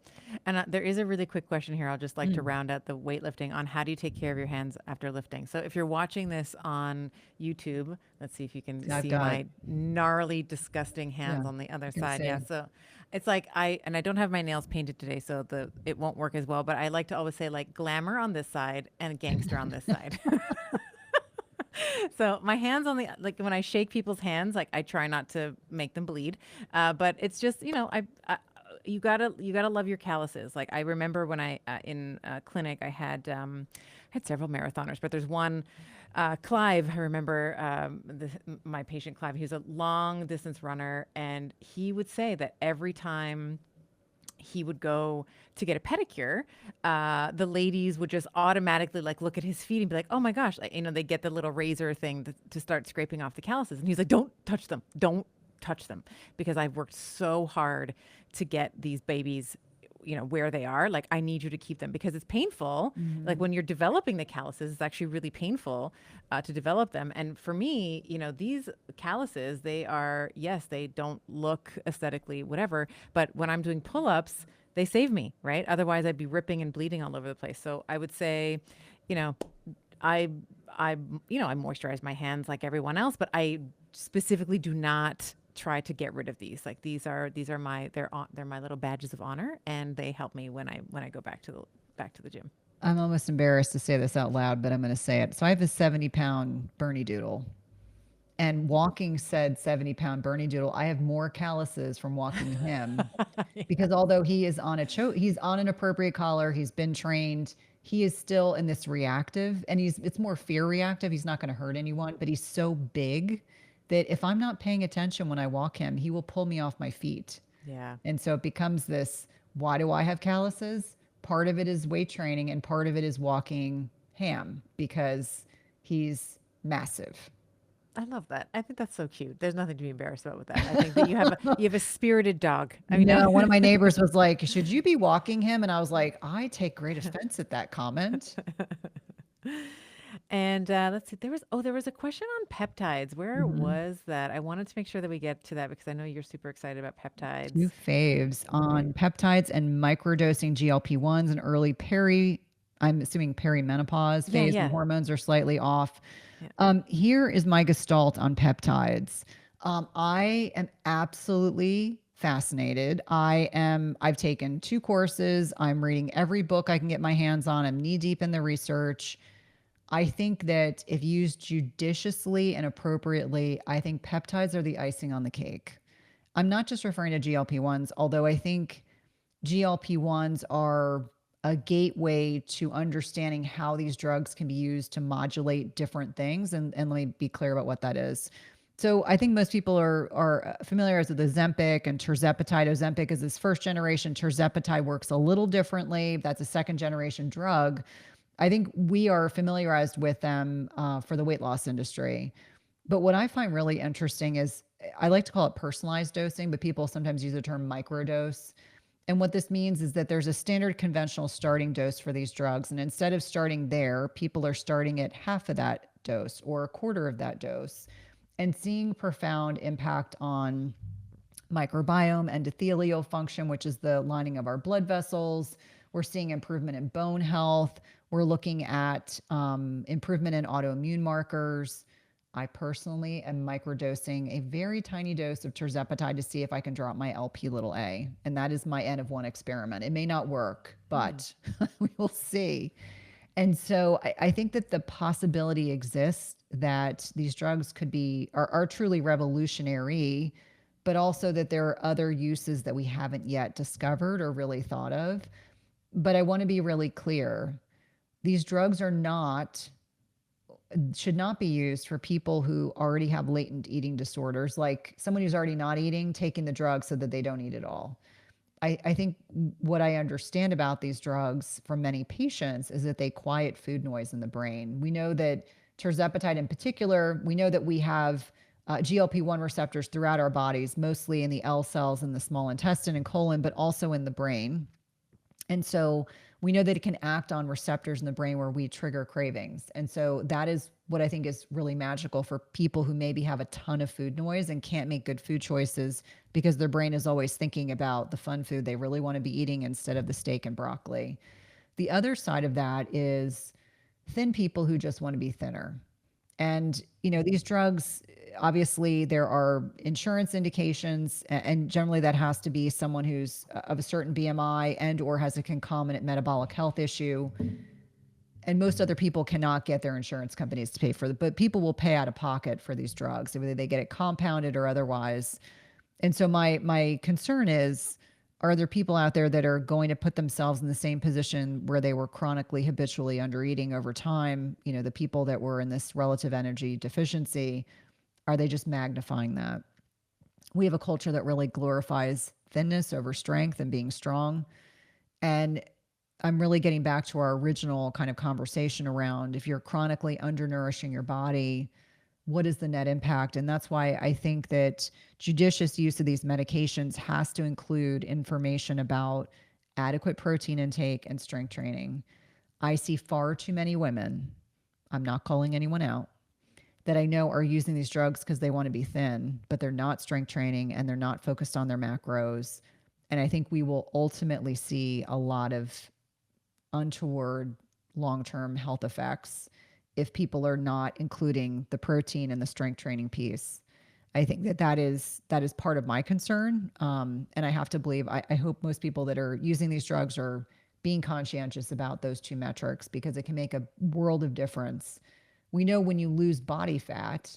And there is a really quick question here. I'll just like to Mm. round out the weightlifting on how do you take care of your hands after lifting. So if you're watching this on YouTube, let's see if you can I've see got, my gnarly, disgusting yeah, hands on the other I can side. Yeah, see. so it's like I don't have my nails painted today, so it won't work as well. But I like to always say like glamour on this side and gangster on this side. So my hands on the like when I shake people's hands, like I try not to make them bleed, but it's just you gotta love your calluses. Like I remember when I in clinic I had several marathoners, but there's one Clive. I remember my patient Clive. He was a long distance runner, and he would say that every time he would go to get a pedicure, the ladies would just automatically like look at his feet and be like, "Oh my gosh!" Like, they get the little razor thing to start scraping off the calluses, and he's like, "Don't touch them! Don't touch them!" Because I've worked so hard to get these babies, where they are. Like, I need you to keep them because it's painful. Like Mhm. when you're developing the calluses, it's actually really painful to develop them. And for me, these calluses, they are, yes, they don't look aesthetically whatever, but when I'm doing pull-ups, they save me, right? Otherwise, I'd be ripping and bleeding all over the place. So I would say, you know, I, I moisturize my hands like everyone else, but I specifically do not try to get rid of these. Like these are they're my little badges of honor, and they help me when I go back to the gym. I'm almost embarrassed to say this out loud, but I'm going to say it. So I have a 70-pound Bernie Doodle. And walking said 70-pound Bernie Doodle, I have more calluses from walking him Yeah. because although he is on a he's on an appropriate collar, he's been trained, he is still in this reactive, and it's more fear reactive. He's not going to hurt anyone, but he's so big that if I'm not paying attention when I walk him, he will pull me off my feet. Yeah. And so it becomes this, why do I have calluses? Part of it is weight training and part of it is walking ham because he's massive. I love that. I think that's so cute. There's nothing to be embarrassed about with that. I think that you have a spirited dog. I mean, No, one of my neighbors was like, should you be walking him? And I was like, I take great offense at that comment. and let's see. There was a question on peptides. Where Mhm. was that? I wanted to make sure that we get to that because I know you're super excited about Two peptides. faves on peptides and microdosing GLP-1s and early I'm assuming perimenopause Yeah, phase when yeah, hormones are slightly off. yeah. Here is my gestalt on peptides. I am absolutely fascinated. I've taken 2 courses. I'm reading every book I can get my hands on. I'm knee deep in the research. I think that if used judiciously and appropriately, I think peptides are the icing on the cake. I'm not just referring to GLP-1s, although I think GLP-1s are a gateway to understanding how these drugs can be used to modulate different things. And let me be clear about what that is. So I think most people are familiar with Ozempic and tirzepatide. Ozempic is this first generation. Tirzepatide works a little differently. That's a second generation drug. I think we are familiarized with them for the weight loss industry. But what I find really interesting is I like to call it personalized dosing, but people sometimes use the term microdose. And what this means is that there's a standard conventional starting dose for these drugs. And instead of starting there, people are starting at half of that dose or a quarter of that dose and seeing profound impact on microbiome, endothelial function, which is the lining of our blood vessels. We're seeing improvement in bone health. We're looking at improvement in autoimmune markers. I personally am microdosing a very tiny dose of tirzepatide to see if I can drop my LP little a. And that is my N of 1 experiment. It may not work, Hmm. but we will see. And so I think that the possibility exists that these drugs are truly revolutionary, but also that there are other uses that we haven't yet discovered or really thought of. But I want to be really clear. These drugs should not be used for people who already have latent eating disorders, like someone who's already not eating, taking the drug so that they don't eat at all. I think what I understand about these drugs from many patients is that they quiet food noise in the brain. We know that tirzepatide in particular, we know that we have GLP-1 receptors throughout our bodies, mostly in the L cells in the small intestine and colon, but also in the brain. And so we know that it can act on receptors in the brain where we trigger cravings. And so that is what I think is really magical for people who maybe have a ton of food noise and can't make good food choices because their brain is always thinking about the fun food they really want to be eating instead of the steak and broccoli. The other side of that is thin people who just want to be thinner. And, these drugs, obviously, there are insurance indications, and generally that has to be someone who's of a certain BMI and or has a concomitant metabolic health issue. And most other people cannot get their insurance companies to pay for it, but people will pay out of pocket for these drugs, whether they get it compounded or otherwise. And so my concern is, are there people out there that are going to put themselves in the same position where they were chronically habitually undereating over time? The people that were in this relative energy deficiency, are they just magnifying that? We have a culture that really glorifies thinness over strength and being strong. And I'm really getting back to our original kind of conversation around if you're chronically undernourishing your body, what is the net impact? And that's why I think that judicious use of these medications has to include information about adequate protein intake and strength training. I see far too many women, I'm not calling anyone out, that I know are using these drugs because they want to be thin, but they're not strength training and they're not focused on their macros. And I think we will ultimately see a lot of untoward long-term health effects if people are not including the protein and the strength training piece. I think that is part of my concern, and I have to believe. I hope most people that are using these drugs are being conscientious about those two metrics because it can make a world of difference. We know when you lose body fat,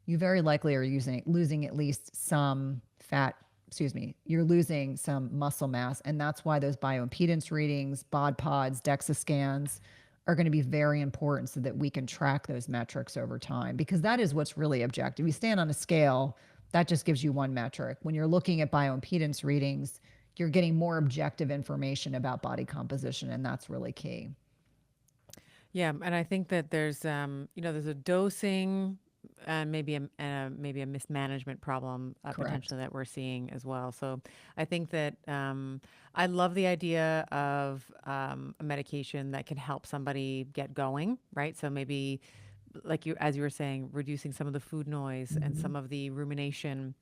you very likely are losing at least some fat, excuse me, you're losing some muscle mass. And that's why those bioimpedance readings, bod pods, DEXA scans are going to be very important so that we can track those metrics over time, because that is what's really objective. You stand on a scale, that just gives you one metric. When you're looking at bioimpedance readings, you're getting more objective information about body composition, and that's really key. Yeah, and I think that there's there's a dosing and maybe a mismanagement problem Correct. potentially that we're seeing as well. So I think that I love the idea of a medication that can help somebody get going, right? So maybe like you, as you were saying, reducing some of the food noise and Mm-hmm. some of the rumination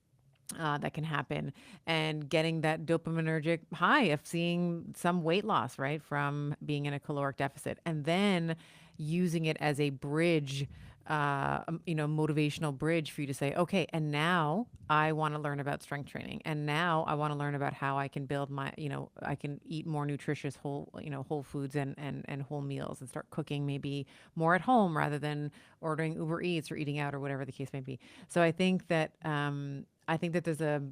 that can happen, and getting that dopaminergic high of seeing some weight loss, right, from being in a caloric deficit, and then using it as a bridge, motivational bridge for you to say, okay, and now I want to learn about strength training, and now I want to learn about how I can build my, I can eat more nutritious whole foods and whole meals, and start cooking maybe more at home rather than ordering Uber Eats or eating out or whatever the case may be. So I think that there's a,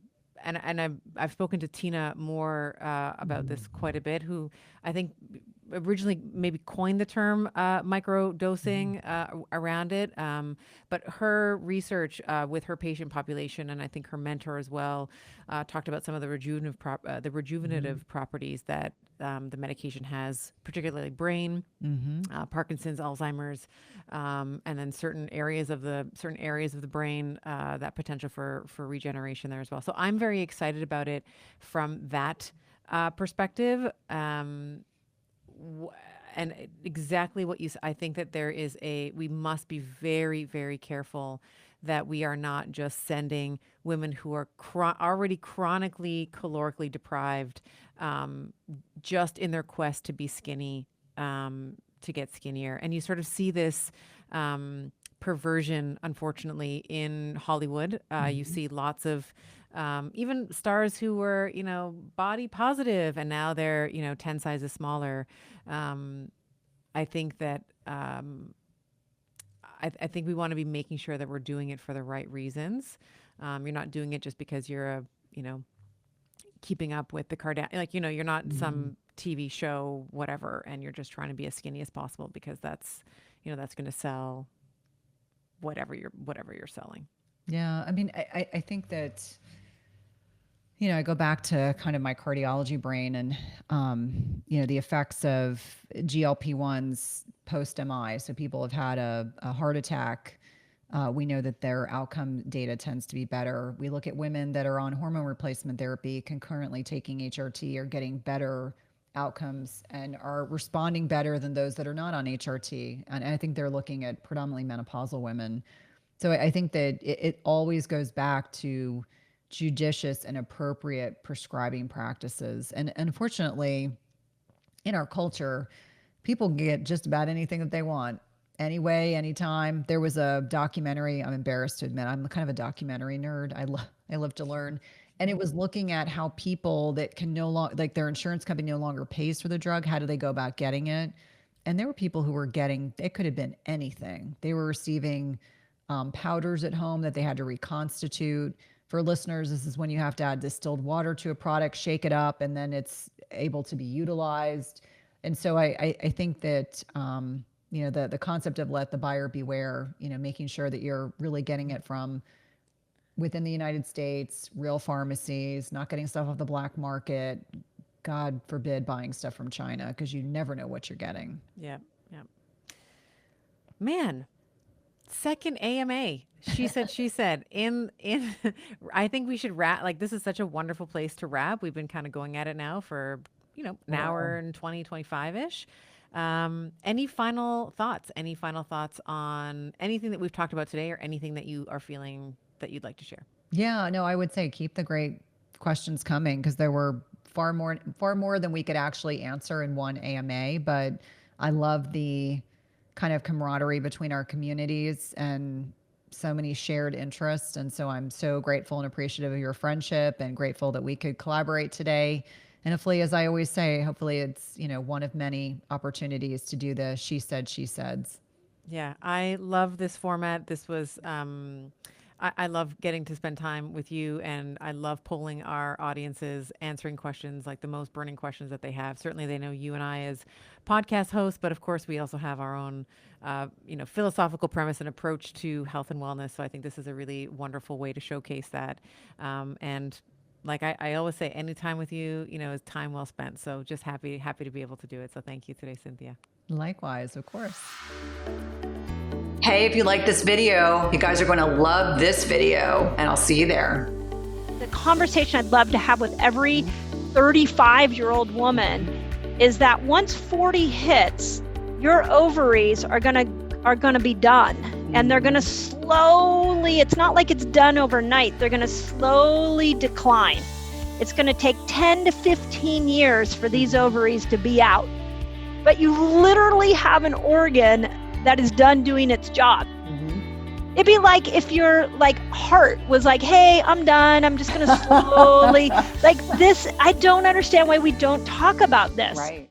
and I've spoken to Tina more about this quite a bit, who I think originally maybe coined the term micro Mm-hmm. dosing around it. But her research with her patient population, and I think her mentor as well, talked about some of the Mm-hmm. rejuvenative properties that the medication has, particularly brain, Mm-hmm. Parkinson's, Alzheimer's, and then certain areas of the brain, that potential for regeneration there as well. So I'm very excited about it from that perspective. W- and exactly what I think that we must be very, very careful that we are not just sending women who are already chronically calorically deprived, um, just in their quest to be skinny, to get skinnier. And you sort of see this perversion, unfortunately, in Hollywood. You Mm-hmm. see lots of even stars who were, body positive, and now they're, 10 sizes smaller. Um, I think that I think we want to be making sure that we're doing it for the right reasons. You're not doing it just because you're you know, keeping up with the Kardashian, like, you're not Mm-hmm. some TV show, whatever, and you're just trying to be as skinny as possible because that's going to sell whatever you're selling. Yeah, I mean, I think that, I go back to kind of my cardiology brain and, the effects of GLP-1s post MI. So people have had a heart attack. We know that their outcome data tends to be better. We look at women that are on hormone replacement therapy, concurrently taking HRT, are getting better outcomes and are responding better than those that are not on HRT. And I think they're looking at predominantly menopausal women. So I think that it always goes back to judicious and appropriate prescribing practices. And unfortunately, in our culture, people get just about anything that they want. Anyway, anytime. There was a documentary, I'm embarrassed to admit, I'm kind of a documentary nerd. I love to learn. And it was looking at how people that can no longer, like their insurance company no longer pays for the drug, how do they go about getting it? And there were people who were getting, it could have been anything. They were receiving powders at home that they had to reconstitute. For listeners, this is when you have to add distilled water to a product, shake it up, and then it's able to be utilized. And so I think that, the concept of let the buyer beware, making sure that you're really getting it from within the United States, real pharmacies, not getting stuff off the black market. God forbid buying stuff from China, because you never know what you're getting. Yeah, yeah. Man, second AMA. She said. In I think we should wrap. Like, this is such a wonderful place to wrap. We've been kind of going at it now for, an Well, hour and 25-ish. Any final thoughts? Any final thoughts on anything that we've talked about today, or anything that you are feeling that you'd like to share? yeah, no, I would say keep the great questions coming, because there were far more than we could actually answer in one AMA. But I love the kind of camaraderie between our communities and so many shared interests. And so I'm so grateful and appreciative of your friendship, and grateful that we could collaborate today. And hopefully, as I always say, hopefully it's, one of many opportunities to do the she said, she said. Yeah, I love this format. This was, I love getting to spend time with you, and I love polling our audiences, answering questions like the most burning questions that they have. Certainly, they know you and I as podcast hosts, but of course, we also have our own, philosophical premise and approach to health and wellness. So I think this is a really wonderful way to showcase that. And like I always say, any time with you, is time well spent. So just happy to be able to do it. So thank you today, Cynthia. Likewise, of course. Hey, if you like this video, you guys are going to love this video, and I'll see you there. The conversation I'd love to have with every 35-year-old woman is that once 40 hits, your ovaries are going to be done, and they're going to slowly, it's not like it's done overnight, they're going to slowly decline. It's going to take 10 to 15 years for these ovaries to be out. But you literally have an organ that is done doing its job. Mm-hmm. It'd be like if your heart was like, hey, I'm done. I'm just going to slowly like this. I don't understand why we don't talk about this. Right.